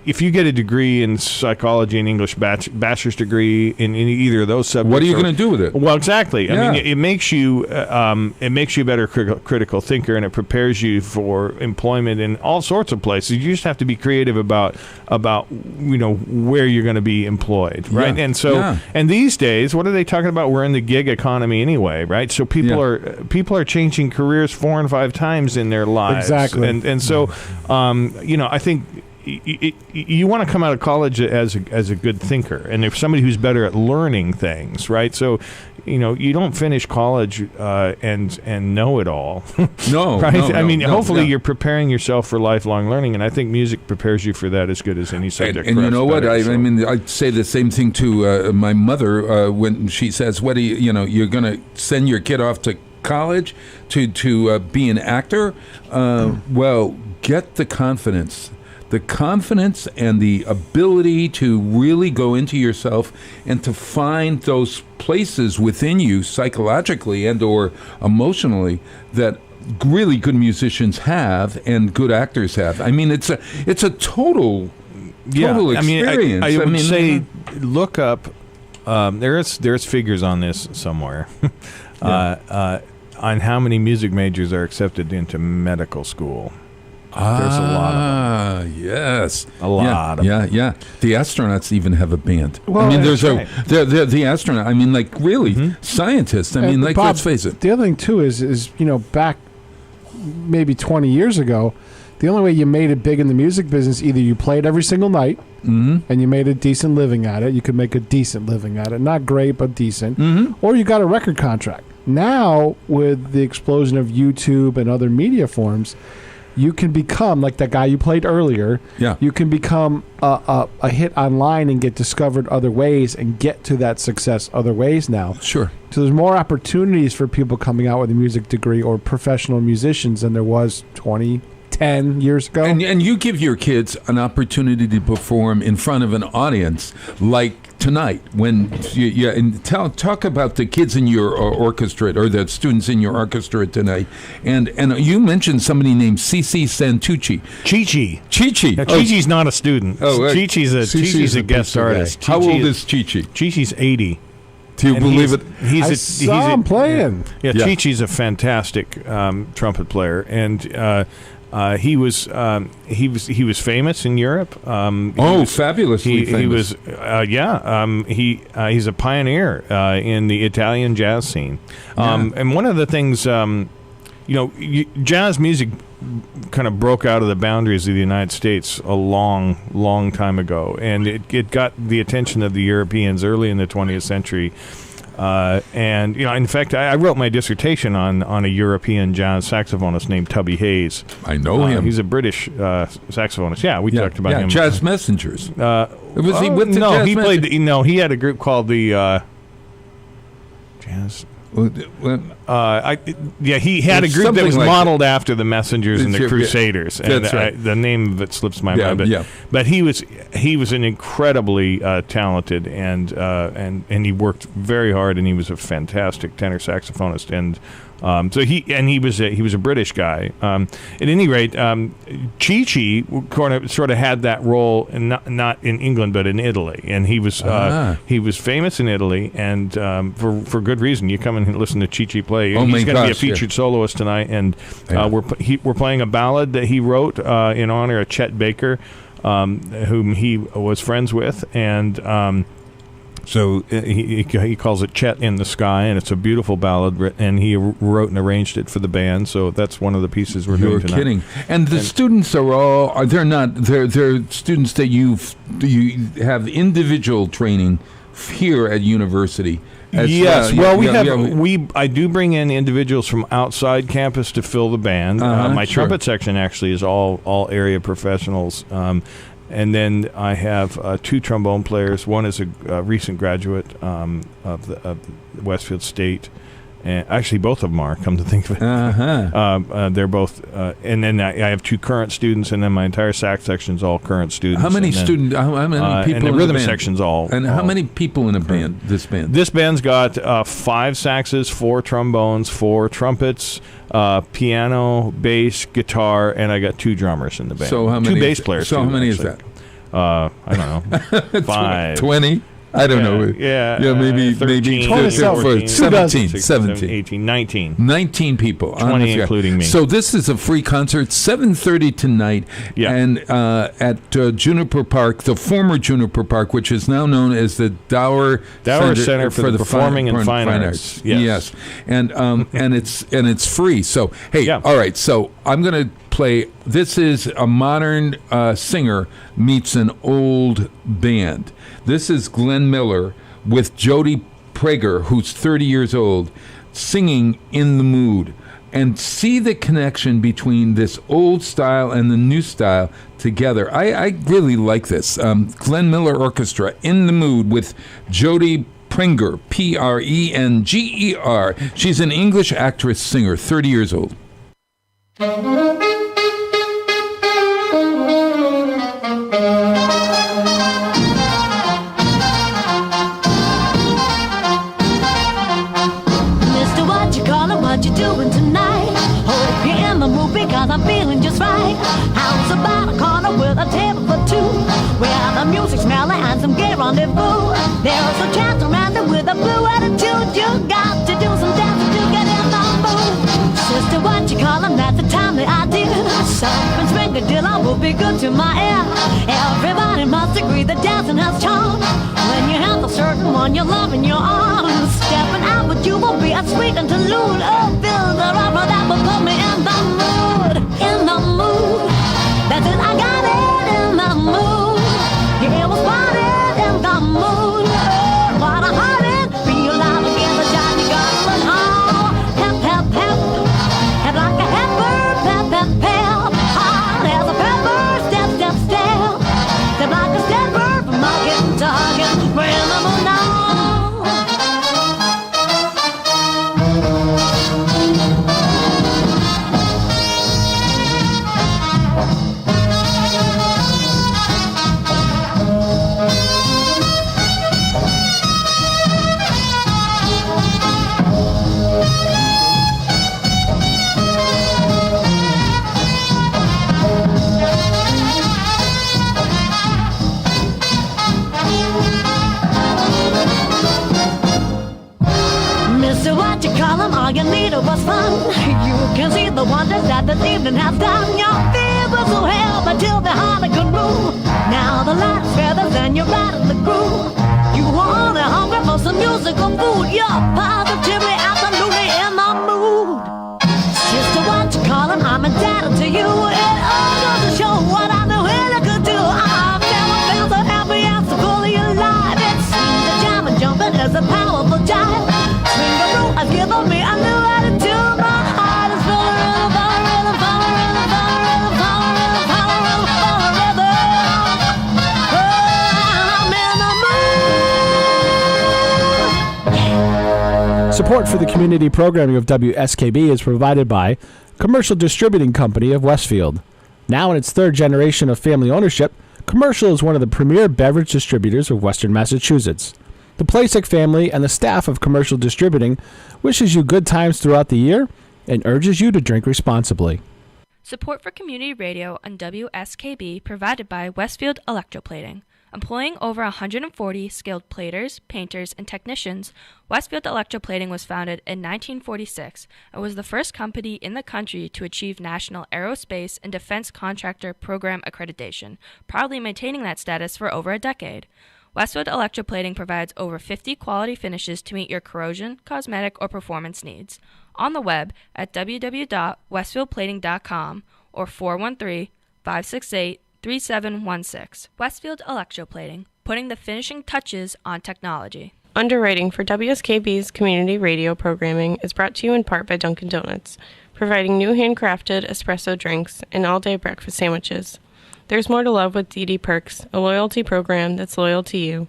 if you get a degree in psychology and English, bachelor's degree in either of those subjects, what are you going to do with it? Well, exactly. I mean, it makes you a better critical thinker, and it prepares you for employment in all sorts of places. You just have to be creative about where you're going to be employed, right? And so, and these days, what are they talking about? We're in the gig economy anyway, right? So people are changing careers 4 and 5 times in their lives, exactly. And so, I think. You want to come out of college as a good thinker, and if somebody who's better at learning things, right? So, you don't finish college and know it all. No, right? No, I mean, hopefully yeah. You're preparing yourself for lifelong learning, and I think music prepares you for that as good as any subject. And you know what? I mean, I say the same thing to my mother when she says, "What do you're going to send your kid off to college to be an actor?" Well, get the confidence. The confidence and the ability to really go into yourself and to find those places within you psychologically and or emotionally that really good musicians have and good actors have. I mean, it's a total experience. I would say look up. There's figures on this somewhere on how many music majors are accepted into medical school. There's a lot of them. Yes. A lot of them. Yeah. The astronauts even have a band. Well, I mean, that's there's right. the astronaut. I mean, like, really, scientists. I mean, like, Bob, let's face it. The other thing, too, is back maybe 20 years ago, the only way you made it big in the music business, either you played every single night and you made a decent living at it. You could make a decent living at it. Not great, but decent. Or you got a record contract. Now, with the explosion of YouTube and other media forms, you can become, like that guy you played earlier, you can become a hit online and get discovered other ways and get to that success other ways now. Sure. So there's more opportunities for people coming out with a music degree or professional musicians than there was 10 years ago. And you give your kids an opportunity to perform in front of an audience like tonight. When and talk about the kids in your orchestra or the students in your orchestra tonight. And you mentioned somebody named Cici Santucci. Chi-Chi. Now, Chi-Chi's not a student. Chi-Chi's a guest artist. How old is Chi-Chi? Chi-Chi's 80. Do you believe it? I saw him playing. Yeah, Chi-Chi's a fantastic trumpet player, and he was famous in Europe. Fabulously famous. He's a pioneer in the Italian jazz scene. And one of the things, jazz music kind of broke out of the boundaries of the United States a long time ago, and it got the attention of the Europeans early in the 20th century. And in fact, I wrote my dissertation on a European jazz saxophonist named Tubby Hayes. I know him. He's a British saxophonist. Yeah, we talked about him. Jazz Messengers. Was he with the no, Jazz he played. He had a group called the Jazz. He had a group that was modeled after the Messengers and the Crusaders, and that's right. The name of it slips my mind. But he was an incredibly talented and he worked very hard, and he was a fantastic tenor saxophonist, and he was a British guy. At any rate, Chi-Chi sort of had that role, not in England but in Italy, and he was famous in Italy, and for good reason. You come and listen to Chi-Chi play. He's going to be a featured soloist tonight, and we're playing a ballad that he wrote in honor of Chet Baker, whom he was friends with, and. So he calls it Chet in the Sky, and it's a beautiful ballad, and he wrote and arranged it for the band. So that's one of the pieces we're doing tonight. You're kidding. And the students they're students that you have individual training here at university. Yes, I do bring in individuals from outside campus to fill the band. My trumpet section actually is all area professionals. And then I have 2 trombone players. One is a recent graduate of Westfield State. And actually, both of them are, come to think of it. They're both. And then I have 2 current students, and then my entire sax section is all current students. How many students? How many people? And the in rhythm the band? section's all. And how many people in a band? This band. This band's got 5 saxes, 4 trombones, 4 trumpets, piano, bass, guitar, and I got 2 drummers in the band. So how many? 2 bass players. So how many is that? I don't know. 5. 20? I don't know. Maybe 13, 17, 18, 19. 19 people. 20 including me. So this is a free concert, 7:30 tonight, and at Juniper Park, the former Juniper Park, which is now known as the Dower Center for the Performing and Fine Arts. Yes. And it's free. So hey, all right. So I'm going to play. This is a modern singer meets an old band. This is Glenn Miller with Jody Prager, who's 30 years old, singing In the Mood. And see the connection between this old style and the new style together. I really like this. Glenn Miller Orchestra, In the Mood with Jody Prager, Prenger. She's an English actress, singer, 30 years old. What you doing tonight? Hope you're in the mood because I'm feeling just right. House about a corner with a table for 2, where the music's mellow and some gay rendezvous. There's a gentleman with a blue attitude. You got to do some dancing to get in the mood. Sister, what you call him? That's a timely idea. Something sprinkadilla will be good to my ear. Everybody must agree that dancing has charm. When you have a certain one you love in your arms, stepping out with you will be a sweet interlude. Oh, feel the rubber that will put me in the mood. In the mood. That's it, I got it in the mood. Yeah, it was spotted in the mood. Oh, what a heartache. Feel loud again, the job you got to know. Pep, pep, pep. Head like a heifer, pep, pep, pep. Hard as a pepper, step, step, step. Step like a stepper from market to target. We're in the mood now. Mr. What you call him, all you needed was fun. You can see the wonders that this evening has done. Your fear was so hell, but till the hardly could move. Now the light's feathers and you're right in the groove. You were only hungry for some musical food. You're positively, absolutely in the mood. Sister, what you call him, I'm indebted to you. It all goes to show what I knew I could do. I've never been so happy and so fully alive. It seems the jam and jumping is a powerful jive. Swingaroo has given me a new attitude. My heart is full of rhythm, full of rhythm, full of rhythm, full of rhythm, full of rhythm, full of rhythm, full of rhythm. Oh, I'm in the mood. Support for the community programming of WSKB is provided by Commercial Distributing Company of Westfield. Now in its third generation of family ownership, Commercial is one of the premier beverage distributors of Western Massachusetts. The Plasek family and the staff of Commercial Distributing wishes you good times throughout the year and urges you to drink responsibly. Support for community radio on WSKB provided by Westfield Electroplating. Employing over 140 skilled platers, painters, and technicians, Westfield Electroplating was founded in 1946 and was the first company in the country to achieve National Aerospace and Defense Contractor Program accreditation, proudly maintaining that status for over a decade. Westfield Electroplating provides over 50 quality finishes to meet your corrosion, cosmetic, or performance needs. On the web at www.westfieldplating.com or 413-568-3716. Westfield Electroplating, putting the finishing touches on technology. Underwriting for WSKB's community radio programming is brought to you in part by Dunkin' Donuts, providing new handcrafted espresso drinks and all-day breakfast sandwiches. There's more to love with DD Perks, a loyalty program that's loyal to you.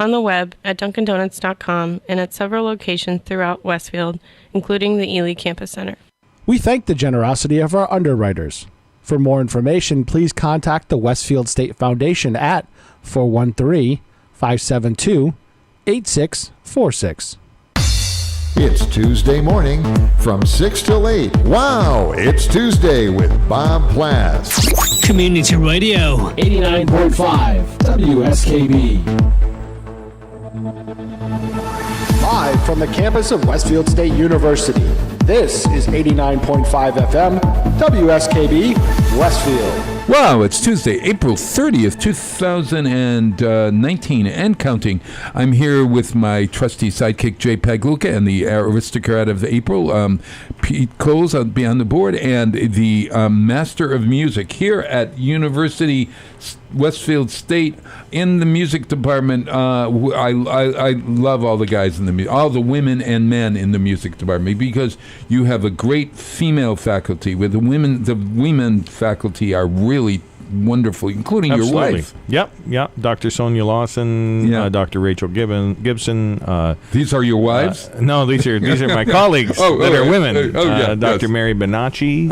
On the web at DunkinDonuts.com and at several locations throughout Westfield, including the Ely Campus Center. We thank the generosity of our underwriters. For more information, please contact the Westfield State Foundation at 413-572-8646. It's Tuesday morning from 6 till 8. Wow, it's Tuesday with Bob Plass. Community Radio 89.5 WSKB. Live from the campus of Westfield State University, this is 89.5 FM WSKB Westfield. Wow, it's Tuesday, April 30th, 2019, and counting. I'm here with my trusty sidekick, Jay Pagluka, and the aristocrat of April, Pete Coles, on the board, and the master of music here at University Westfield State in the music department. I love all the guys in the all the women and men in the music department, because you have a great female faculty. With the women faculty are really wonderful, including Absolutely. Your wife. Yep. Dr. Sonia Lawson, Dr. Rachel Gibson. These are your wives? No, these are my colleagues that are women. Dr. Mary Bonacci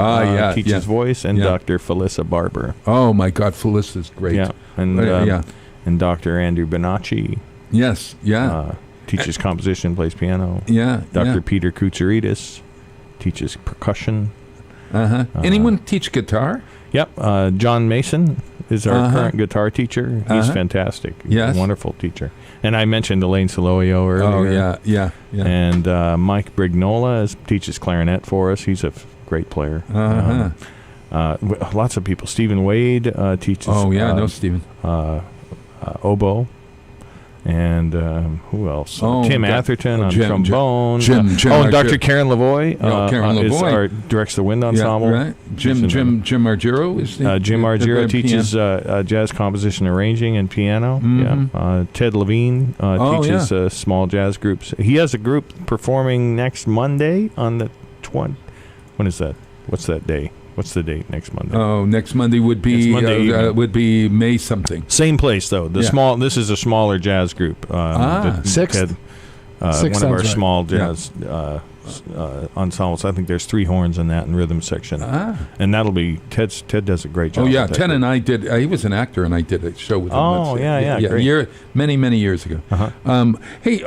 teaches voice, and Dr. Felissa Barber. Oh my God, Felissa's great. Yeah, and Dr. Andrew Bonacci. Yes, teaches composition, plays piano. Yeah, Dr. Peter Kutsuritis teaches percussion. Anyone teach guitar? Yep. John Mason is our current guitar teacher. He's fantastic. He's a wonderful teacher. And I mentioned Elaine Soloio earlier. Oh, yeah. And Mike Brignola teaches clarinet for us. He's a great player. lots of people. Stephen Wade teaches. Oh yeah, I know Stephen. Oboe. And who else? Oh, Tim Atherton on trombone. Jim Dr. Karen Lavoie. Karen Lavoie directs the wind ensemble. Yeah, right. Jim Margero is Jim Margero teaches jazz composition, arranging, and piano. Mhm. Yeah. Ted Levine teaches small jazz groups. He has a group performing next Monday on the 20th. When is that? What's that day? What's the date next Monday? Oh, next Monday would be May something. Same place though. This is a smaller jazz group. Sixth. One of our small jazz ensembles. I think there's 3 horns in that and rhythm section. And that'll be Ted does a great job. Oh yeah, Ted and I did. He was an actor, and I did a show with him. Oh yeah, great. Many years ago. Hey,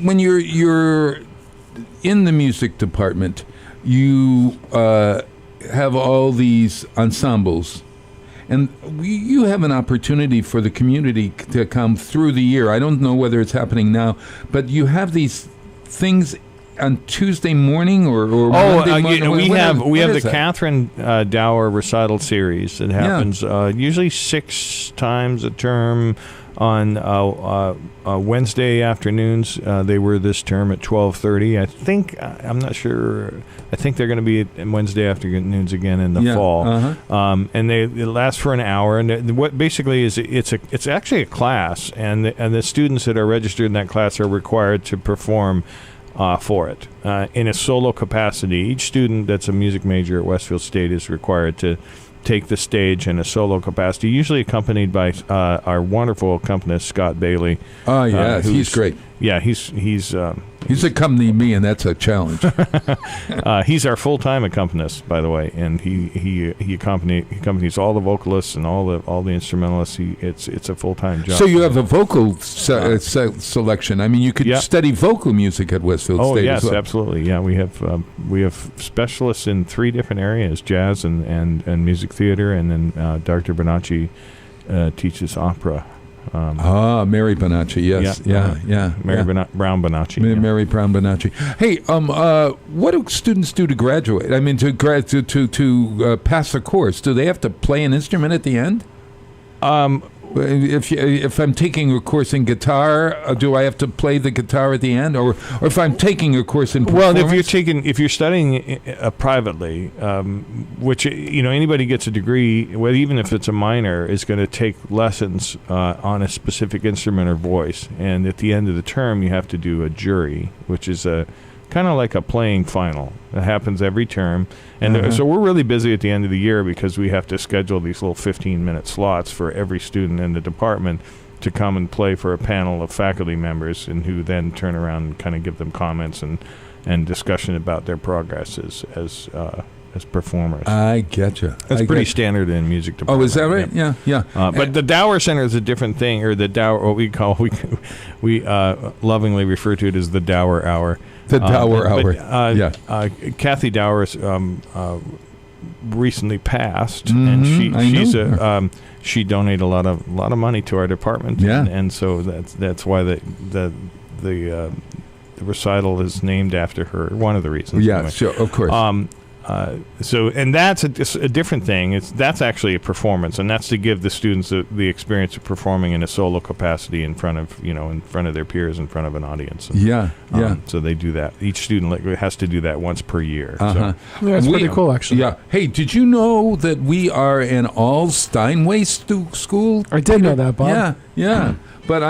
when you're in the music department, you have all these ensembles, and you have an opportunity for the community to come through the year. I don't know whether it's happening now, but you have these things on Tuesday morning or Monday morning. We have the Catherine Dower recital series. It happens usually 6 times a term. On Wednesday afternoons, they were this term at 12:30. I think I'm not sure. I think they're going to be at Wednesday afternoons again in the fall. And it lasts for an hour. And what basically is it's actually a class, and the students that are registered in that class are required to perform for it in a solo capacity. Each student that's a music major at Westfield State is required to take the stage in a solo capacity, usually accompanied by our wonderful accompanist Scott Bailey. Oh yes, he's great. Yeah, he's accompanying me, and that's a challenge. He's our full-time accompanist, by the way, and he accompanies all the vocalists and all the instrumentalists. It's a full-time job. So you have a vocal selection. I mean, you could study vocal music at Westfield State. Oh yes, as well. absolutely. Yeah, we have specialists in 3 different areas: jazz and music theater, and then Dr. Bonacci teaches opera. Mary Bonacci, yes, Mary Brown Bonacci. Mary Brown Bonacci. Hey, what do students do to graduate? I mean, to pass a course, do they have to play an instrument at the end? If I'm taking a course in guitar, do I have to play the guitar at the end, or if I'm taking a course in performance? Well, if you're studying privately, which anybody gets a degree, even if it's a minor, is going to take lessons on a specific instrument or voice, and at the end of the term, you have to do a jury, which is kind of like a playing final. It happens every term. And so we're really busy at the end of the year because we have to schedule these little 15-minute slots for every student in the department to come and play for a panel of faculty members, and who then turn around and kind of give them comments and discussion about their progress as performers. I getcha. That's pretty standard in music department. Oh, is that right? Yeah. But the Dower Center is a different thing, or the Dower, what we lovingly refer to it as the Dower Hour. The Dower Hour. Kathy Dower recently passed, and she donated a lot of money to our department, and so that's why the recital is named after her. One of the reasons. Yeah, anyway. sure, of course. And that's a different thing. That's actually a performance, and that's to give the students the experience of performing in a solo capacity in front of their peers, in front of an audience. And, so they do that. Each student has to do that once per year. Yeah, it's pretty cool, actually. Yeah. Hey, did you know that we are an all Steinway school? I did know that, Bob. Yeah. But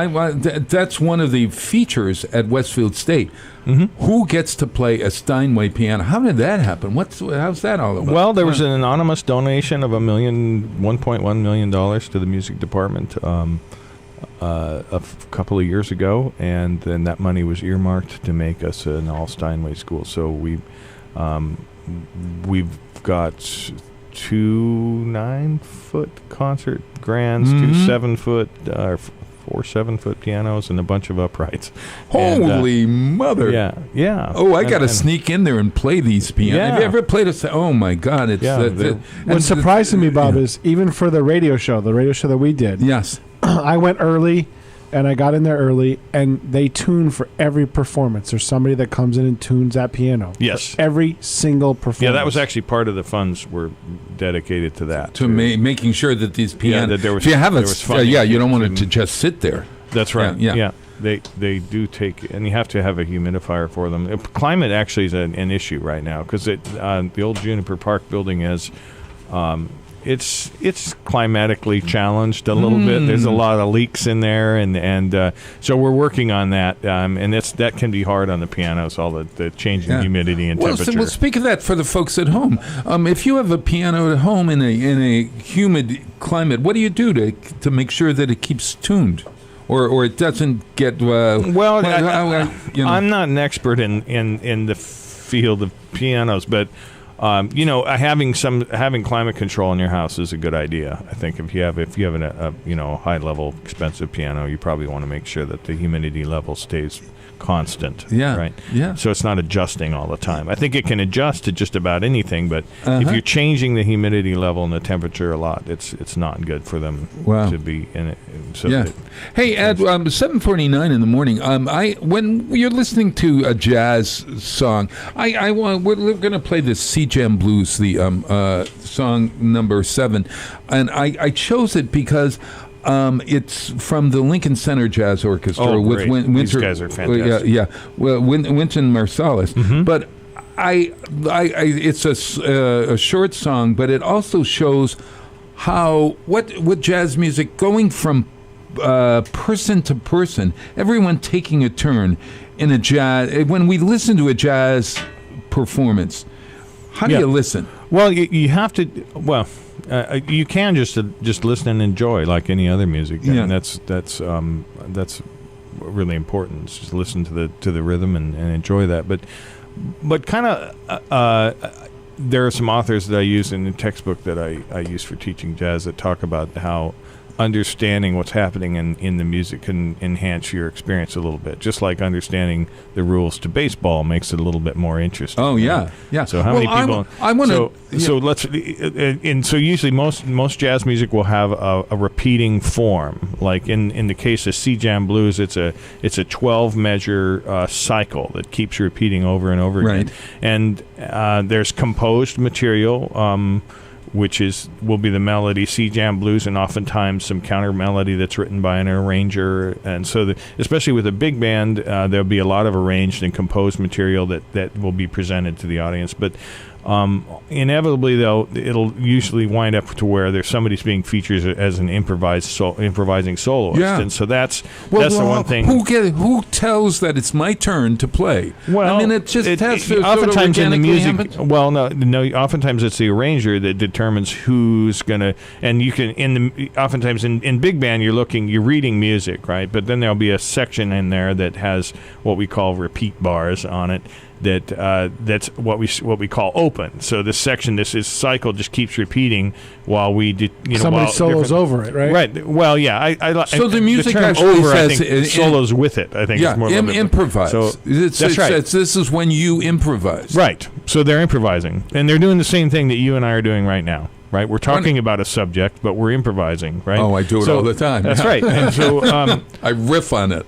that's one of the features at Westfield State. Mm-hmm. Who gets to play a Steinway piano? How did that happen? How's that all about? Well, there was an anonymous donation of $1.1 million to the music department a couple of years ago, and then that money was earmarked to make us an all Steinway school. So we've got 2 9-foot concert grands, 2 7-foot. 4 7-foot pianos and a bunch of uprights. Holy mother! Yeah. Oh, I got to sneak in there and play these pianos. Yeah. Have you ever played a? Oh my God! What's surprising me, Bob, is even for the radio show that we did. Yes, I went early and I got in there early, and they tune for every performance. There's somebody that comes in and tunes that piano. Yes. For every single performance. Yeah, that was actually part of the funds were dedicated to that. To making sure that these pianos... that there was, if you have there it, was funding. you don't want it to just sit there. That's right. Yeah. They do take, and you have to have a humidifier for them. Climate actually is an issue right now because the old Juniper Park building is, it's climatically challenged a little bit. There's a lot of leaks in there, and so we're working on that. And that can be hard on the pianos, all the changing humidity and temperature. Well, speak of that for the folks at home. If you have a piano at home in a humid climate, what do you do to make sure that it keeps tuned? Or it doesn't get I'm not an expert in the field of pianos, but having climate control in your house is a good idea. I think if you have a high level expensive piano, you probably want to make sure that the humidity level stays constant. Yeah. Right. Yeah. So it's not adjusting all the time. I think it can adjust to just about anything, but if you're changing the humidity level and the temperature a lot, it's not good for them to be in it. So hey, at 7:49 in the morning, when you're listening to a jazz song, we're going to play this Sea Jam Blues, the song number 7, and I chose it because. It's from the Lincoln Center Jazz Orchestra with Winter. These guys are fantastic. Well, Wynton Marsalis. Mm-hmm. But it's a short song, but it also shows how what jazz music going from person to person, everyone taking a turn in a jazz. When we listen to a jazz performance, how do you listen? Well, you have to. Well. You can just listen and enjoy like any other music, and that's really important. It's just listen to the rhythm and enjoy that. But kind of there are some authors that I use in the textbook that I use for teaching jazz that talk about how understanding what's happening in the music can enhance your experience a little bit. Just like understanding the rules to baseball makes it a little bit more interesting. Oh yeah. So how many people? So usually most jazz music will have a repeating form. Like in the case of Sea Jam Blues, it's a 12 measure cycle that keeps repeating over and over again. And there's composed material. Which will be the melody, Sea Jam Blues, and oftentimes some counter melody that's written by an arranger. And so, especially with a big band, there'll be a lot of arranged and composed material that will be presented to the audience. But inevitably, though, it'll usually wind up to where there's somebody's being featured as an improvising soloist. Yeah. And so that's the one thing. Who tells that it's my turn to play? Well, I mean, it just has to oftentimes sort of in the music. happen. Well, no. Oftentimes it's the arranger that determines who's gonna. And you can oftentimes in big band you're reading music, right? But then there'll be a section in there that has what we call repeat bars on it. That's what we call open. So this cycle just keeps repeating while we somebody solos over it, right? Right. Well, yeah. So the music the term actually over, says I think, solos with it. I think. Yeah, is more improvise. So that's right. This is when you improvise. Right. So they're improvising, and they're doing the same thing that you and I are doing right now. Right, we're talking about a subject, but we're improvising. Right. Oh, I do it all the time. That's right. And so I riff on it.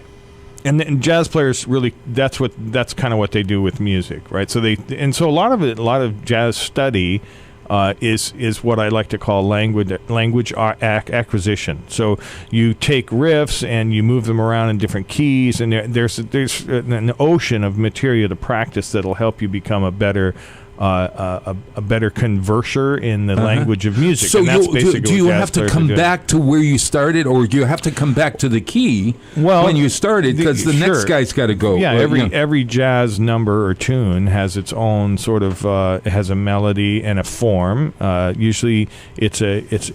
And jazz players really that's kind of what they do with music, right? So a lot of jazz study is what I like to call language acquisition. So you take riffs and you move them around in different keys, and there's an ocean of material to practice that'll help you become a better converser in the language of music. So and that's basically do you have to come back to where you started, or do you have to come back to the key when you started? Because the next guy's got to go. Yeah, every jazz number or tune has its own sort of has a melody and a form. Usually, it's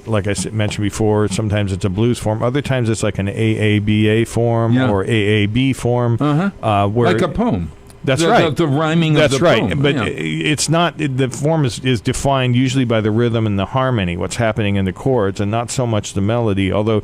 like I mentioned before. Sometimes it's a blues form. Other times it's like an AABA form or AAB form, where like a poem. That's right. The rhyming of the poem. That's right. But it's not, the form is defined usually by the rhythm and the harmony, what's happening in the chords, and not so much the melody, although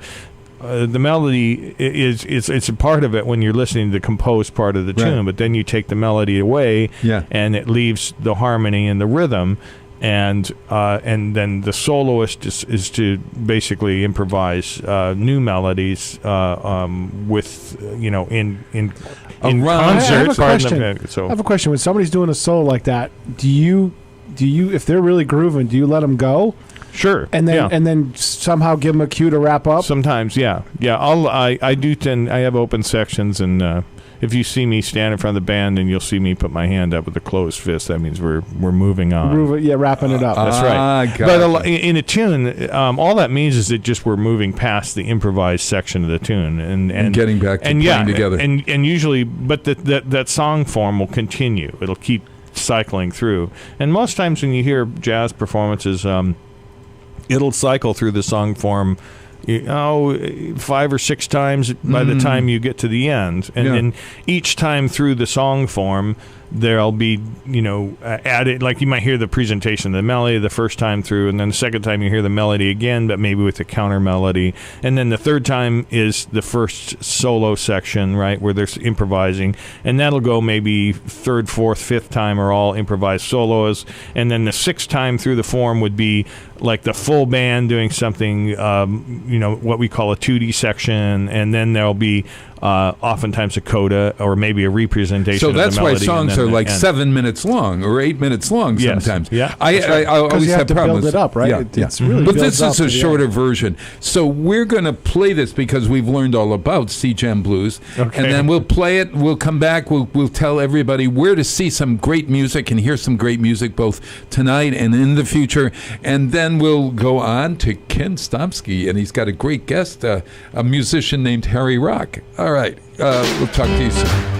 the melody it's a part of it when you're listening to the composed part of the tune, but then you take the melody away and it leaves the harmony and the rhythm. and then the soloist is to basically improvise new melodies with in concert. I have a question. I have a question. When somebody's doing a solo like that, do you if they're really grooving, do you let them go? Sure. And then somehow give them a cue to wrap up? Sometimes, yeah. I do tend. I have open sections, and if you see me stand in front of the band and you'll see me put my hand up with a closed fist, that means we're moving on. Wrapping it up. That's right. Gotcha. But in a tune, all that means is that just we're moving past the improvised section of the tune and getting back to playing together. And usually, but that song form will continue. It'll keep cycling through. And most times when you hear jazz performances, it'll cycle through the song form 5 or 6 times by the time you get to the end. And then each time through the song form, there'll be, added, like you might hear the presentation of the melody the first time through, and then the second time you hear the melody again, but maybe with a counter melody. And then the third time is the first solo section, right, where there's improvising. And that'll go maybe third, fourth, fifth time are all improvised solos. And then the sixth time through the form would be like the full band doing something, what we call a 2D section. And then there'll be oftentimes a coda or maybe a representation of the melody. So that's why songs are like 7 minutes long or 8 minutes long sometimes. Yeah. I always have problems. Build it up, right? Yeah. It's really but this builds is up a to the shorter end. version. So we're going to play this because we've learned all about C-Jam Blues. Okay. And then we'll play it. We'll come back. We'll tell everybody where to see some great music and hear some great music both tonight and in the future. And then we'll go on to Ken Stomsky, and he's got a great guest, a musician named Harry Rock. All right. We'll talk to you soon.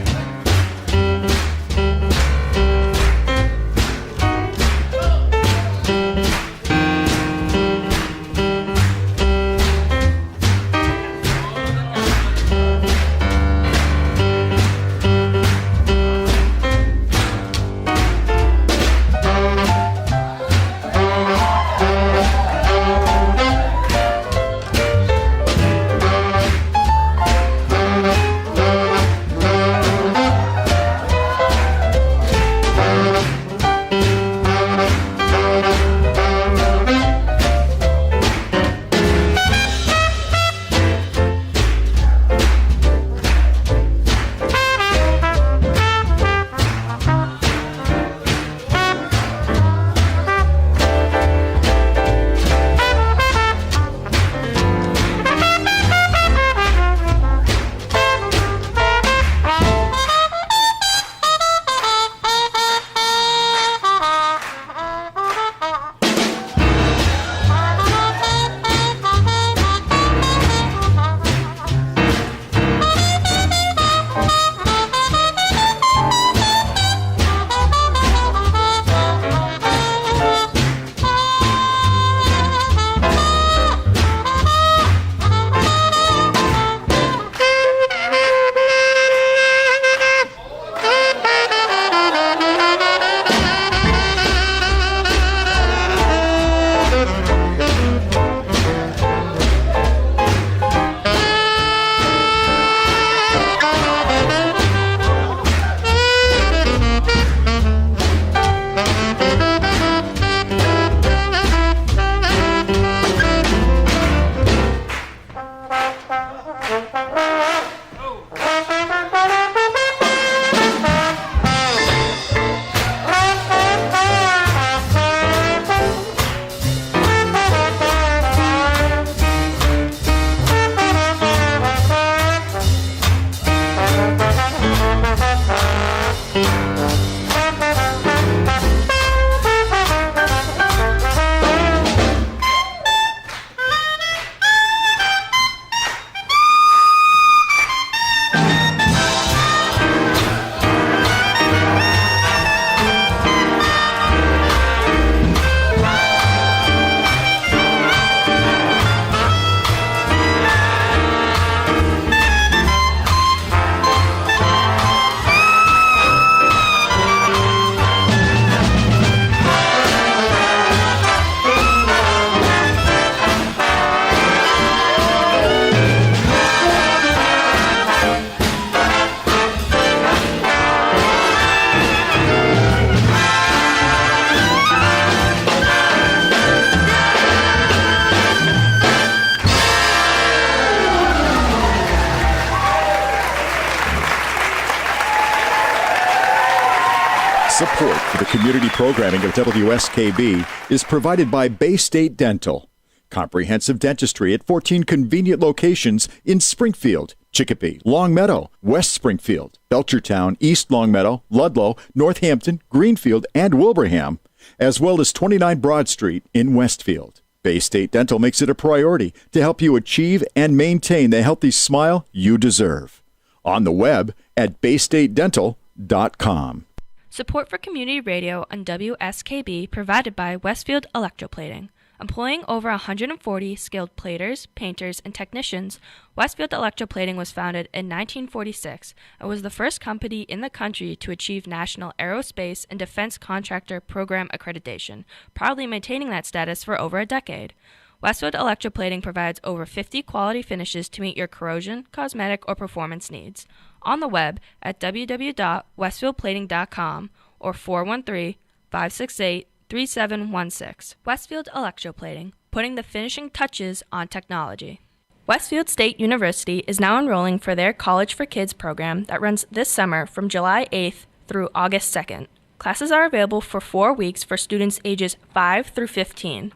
Support for the community programming of WSKB is provided by Bay State Dental. Comprehensive dentistry at 14 convenient locations in Springfield, Chicopee, Longmeadow, West Springfield, Belchertown, East Longmeadow, Ludlow, Northampton, Greenfield, and Wilbraham, as well as 29 Broad Street in Westfield. Bay State Dental makes it a priority to help you achieve and maintain the healthy smile you deserve. On the web at baystatedental.com. Support for community radio on WSKB provided by Westfield Electroplating. Employing over 140 skilled platers, painters, and technicians, Westfield Electroplating was founded in 1946 and was the first company in the country to achieve National Aerospace and Defense Contractor Program accreditation, proudly maintaining that status for over a decade. Westfield Electroplating provides over 50 quality finishes to meet your corrosion, cosmetic, or performance needs. On the web at www.westfieldplating.com or 413-568-3716. Westfield Electroplating, putting the finishing touches on technology. Westfield State University is now enrolling for their College for Kids program that runs this summer from July 8th through August 2nd. Classes are available for 4 weeks for students ages 5 through 15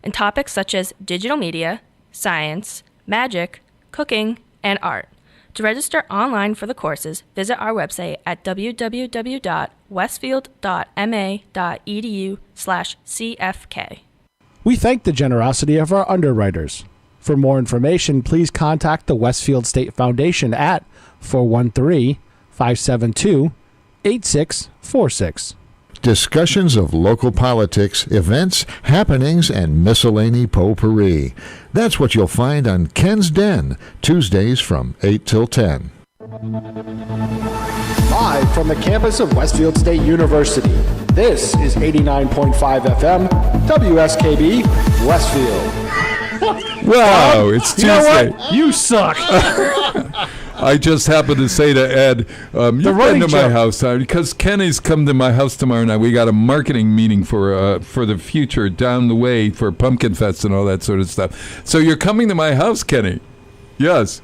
in topics such as digital media, science, magic, cooking, and art. To register online for the courses, visit our website at www.westfield.ma.edu/CFK. We thank the generosity of our underwriters. For more information, please contact the Westfield State Foundation at 413-572-8646. Discussions of local politics, events, happenings, and miscellany potpourri. That's what you'll find on Ken's Den, Tuesdays from 8 till 10. Live from the campus of Westfield State University, this is 89.5 FM, WSKB, Westfield. Wow, it's Tuesday. You know what? You suck. I just happened to say to Ed, you've been to my house because Kenny's come to my house tomorrow night. We got a marketing meeting for the future down the way for Pumpkin Fest and all that sort of stuff. So you're coming to my house, Kenny? Yes.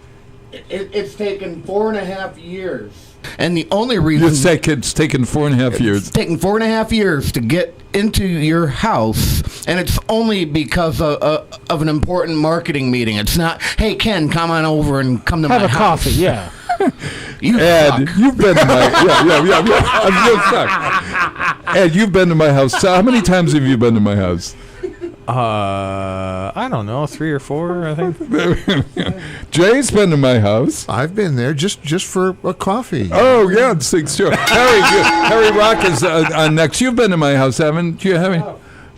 It's taken 4.5 years. And the only reason... You say it's taken 4.5 years. It's taken 4.5 years to get into your house, and it's only because of an important marketing meeting. It's not, hey, Ken, come on over and come to my house. Have a coffee, yeah. Ed, you've been to my... Yeah. Ed, you've been to my house. So how many times have you been to my house? I don't know, 3 or 4, I think. Jay's been to my house. I've been there just for a coffee. Oh, yeah, sure. Harry Rock is on next. You've been to my house, haven't you?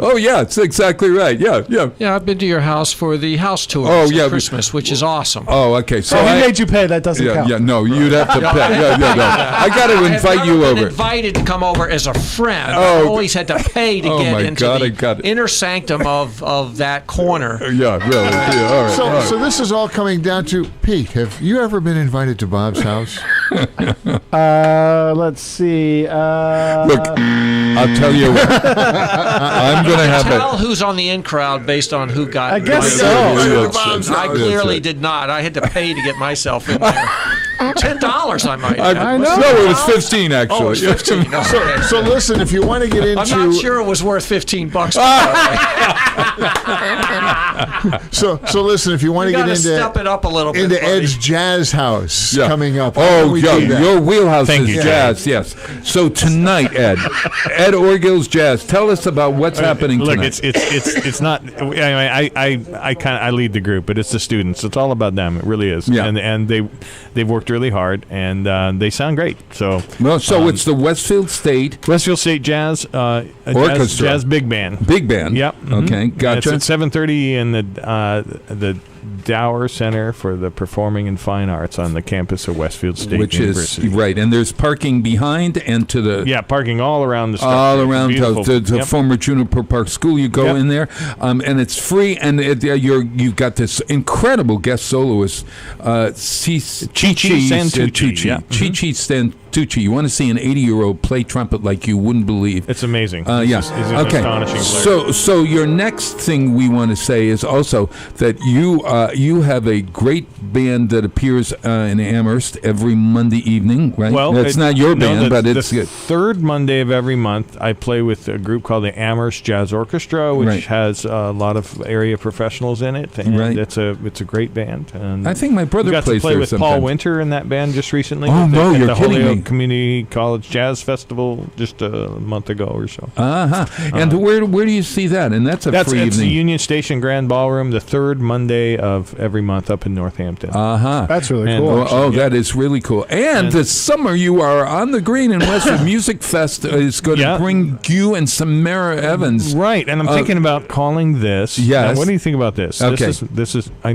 Oh, yeah, it's exactly right. Yeah. Yeah, I've been to your house for the house tour for Christmas, which is awesome. Oh, okay. So he made you pay. That doesn't count. Yeah, no, you'd have to pay. No. I got to invite you over. I've been invited to come over as a friend. I always had to pay to get into the inner sanctum of that corner. Yeah, really. Yeah, all right. So this is all coming down to, Pete, have you ever been invited to Bob's house? Let's see. Look, I'll tell you what. I'm going to have tell who's on the in crowd based on who got. I guess so. I clearly did not. I had to pay to get myself in there. $10, I might. I know. No, it was 15 actually. Oh, it was 15. No, so listen, if you want to get into, I'm not sure it was worth $15. So listen, if you want to get into, step it up a little bit, into buddy. Ed's Jazz House coming up. Oh, your wheelhouse is jazz. Yes. So tonight, Ed Orgill's Jazz. Tell us about what's happening tonight. Look, it's not. I lead the group, but it's the students. It's all about them. It really is. Yeah. And they've worked really hard, and they sound great. So it's the Westfield State Jazz Orchestra, jazz big band. Big band. Yep. Okay, gotcha. It's at 7:30 in the Dower Center for the Performing and Fine Arts on the campus of Westfield State University. Is right, and there's parking behind and to the parking all around the structure. All around the former Juniper Park School. You go in there, and it's free. And you've got this incredible guest soloist, Chi-Chi Santucci. Chi-Chi Santucci. You want to see an 80-year-old play trumpet like you wouldn't believe. It's amazing. He's an astonishing player. So your next thing we want to say is also that you you have a great band that appears in Amherst every Monday evening, right? Well, it's not your band, but it's the third Monday of every month. I play with a group called the Amherst Jazz Orchestra, which has a lot of area professionals in it, and it's a great band. And I think my brother got plays to play there with sometimes. Paul Winter in that band just recently. Oh, no, you're the kidding Holyoke me. Community College Jazz Festival just a month ago or so. And where do you see that? And that's free it's evening. the Union Station Grand Ballroom, the third Monday of every month up in Northampton. That's really cool. That is really cool. And this summer you are on the green in Westwood. Music Fest is going to bring you and Samara Evans. Right, and I'm thinking about calling this. Yes. Now, what do you think about this? Okay.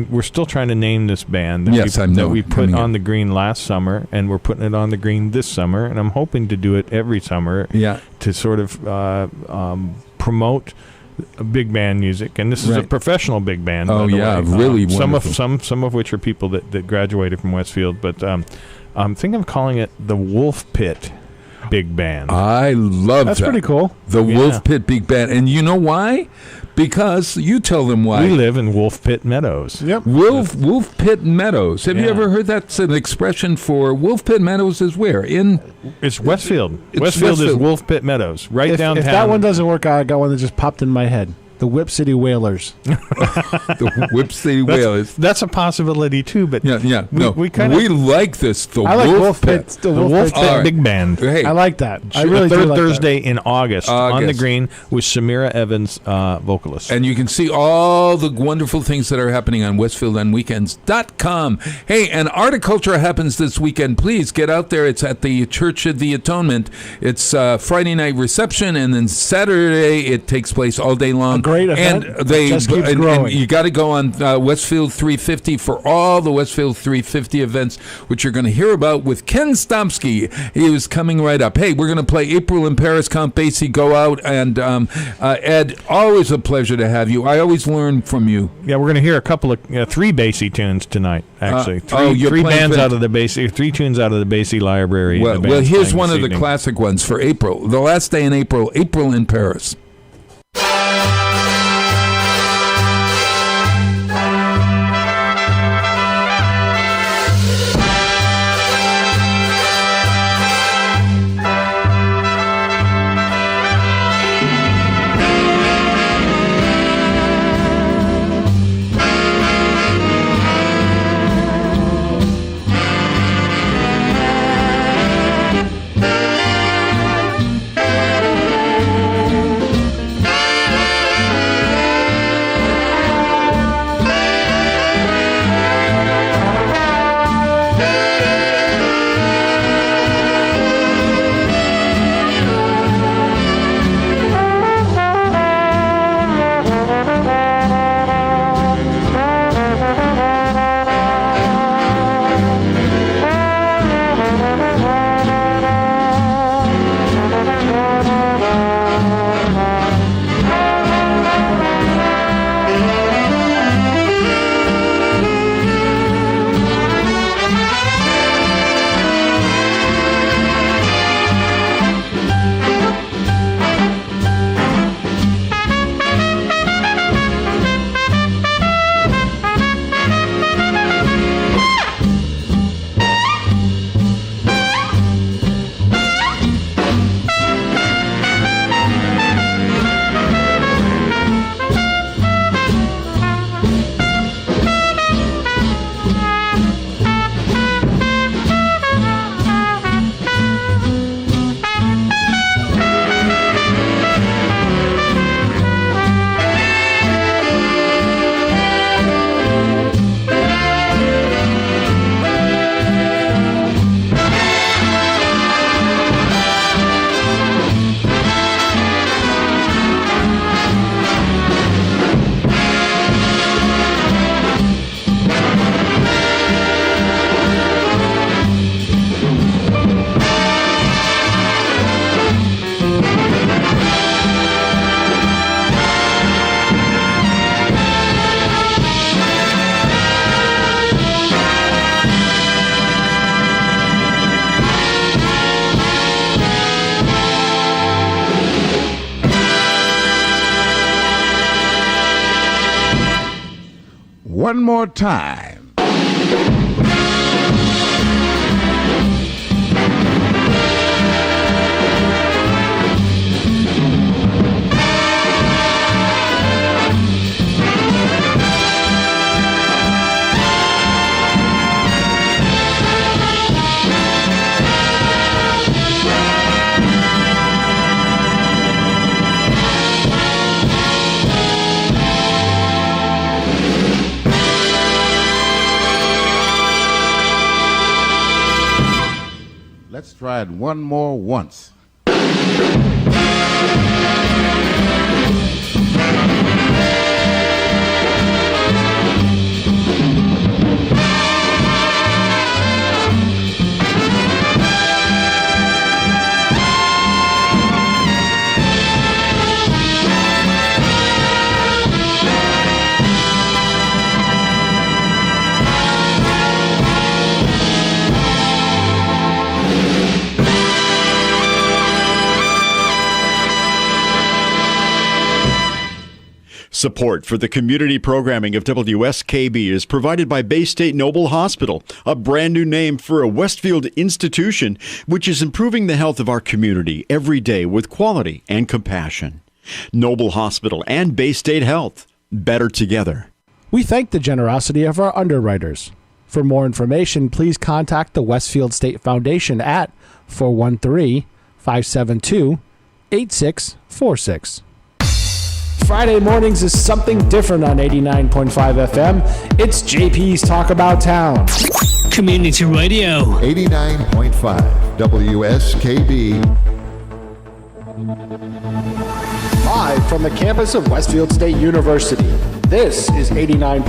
We're still trying to name this band that we put on the green last summer, and we're putting it on the green this summer, and I'm hoping to do it every summer to sort of promote big band music, and this is a professional big band. by the way. Really wonderful. Some of which are people that graduated from Westfield, but I'm thinking of calling it the Wolf Pit Big Band. I love That's that. pretty cool. The Wolf Pit Big Band, and you know why? Because you tell them why. We live in Wolf Pit Meadows. Yep. Wolf Pit Meadows. Have you ever heard that's an expression for Wolf Pit Meadows? Is where it's Westfield. It's Westfield is Wolf Pit Meadows, right downtown. If that one doesn't work out, I got one that just popped in my head. The Whip City Whalers. The Whip City Whalers. That's a possibility too, but we like this. The I like Wolf Pit. The Wolf Pit Big Band. Hey, I like that. I really third do like Thursday in August on the August. green with Samira Evans, vocalist. And you can see all the wonderful things that are happening on WestfieldOnWeekends.com. Hey, and Articulture happens this weekend. Please get out there. It's at the Church of the Atonement. It's Friday night reception, and then Saturday it takes place all day long. Great event. And they just keeps growing. And you got to go on Westfield 350 for all the Westfield 350 events, which you're going to hear about with Ken Stomsky. He was coming right up. Hey, we're going to play April in Paris, Count Basie, Go Out, and Ed, always a pleasure to have you. I always learn from you. Yeah, we're going to hear a couple of 3 Basie tunes tonight, actually. Three bands out of the Basie, 3 tunes out of the Basie library. Well, here's one of the classic ones for April. The last day in April, April in Paris. one more time. Let's try it one more once. Support for the community programming of WSKB is provided by Bay State Noble Hospital, a brand new name for a Westfield institution which is improving the health of our community every day with quality and compassion. Noble Hospital and Bay State Health, better together. We thank the generosity of our underwriters. For more information, please contact the Westfield State Foundation at 413-572-8646. Friday mornings is something different on 89.5 FM. It's JP's Talk About Town. Community Radio. 89.5 WSKB. Live from the campus of Westfield State University, this is 89.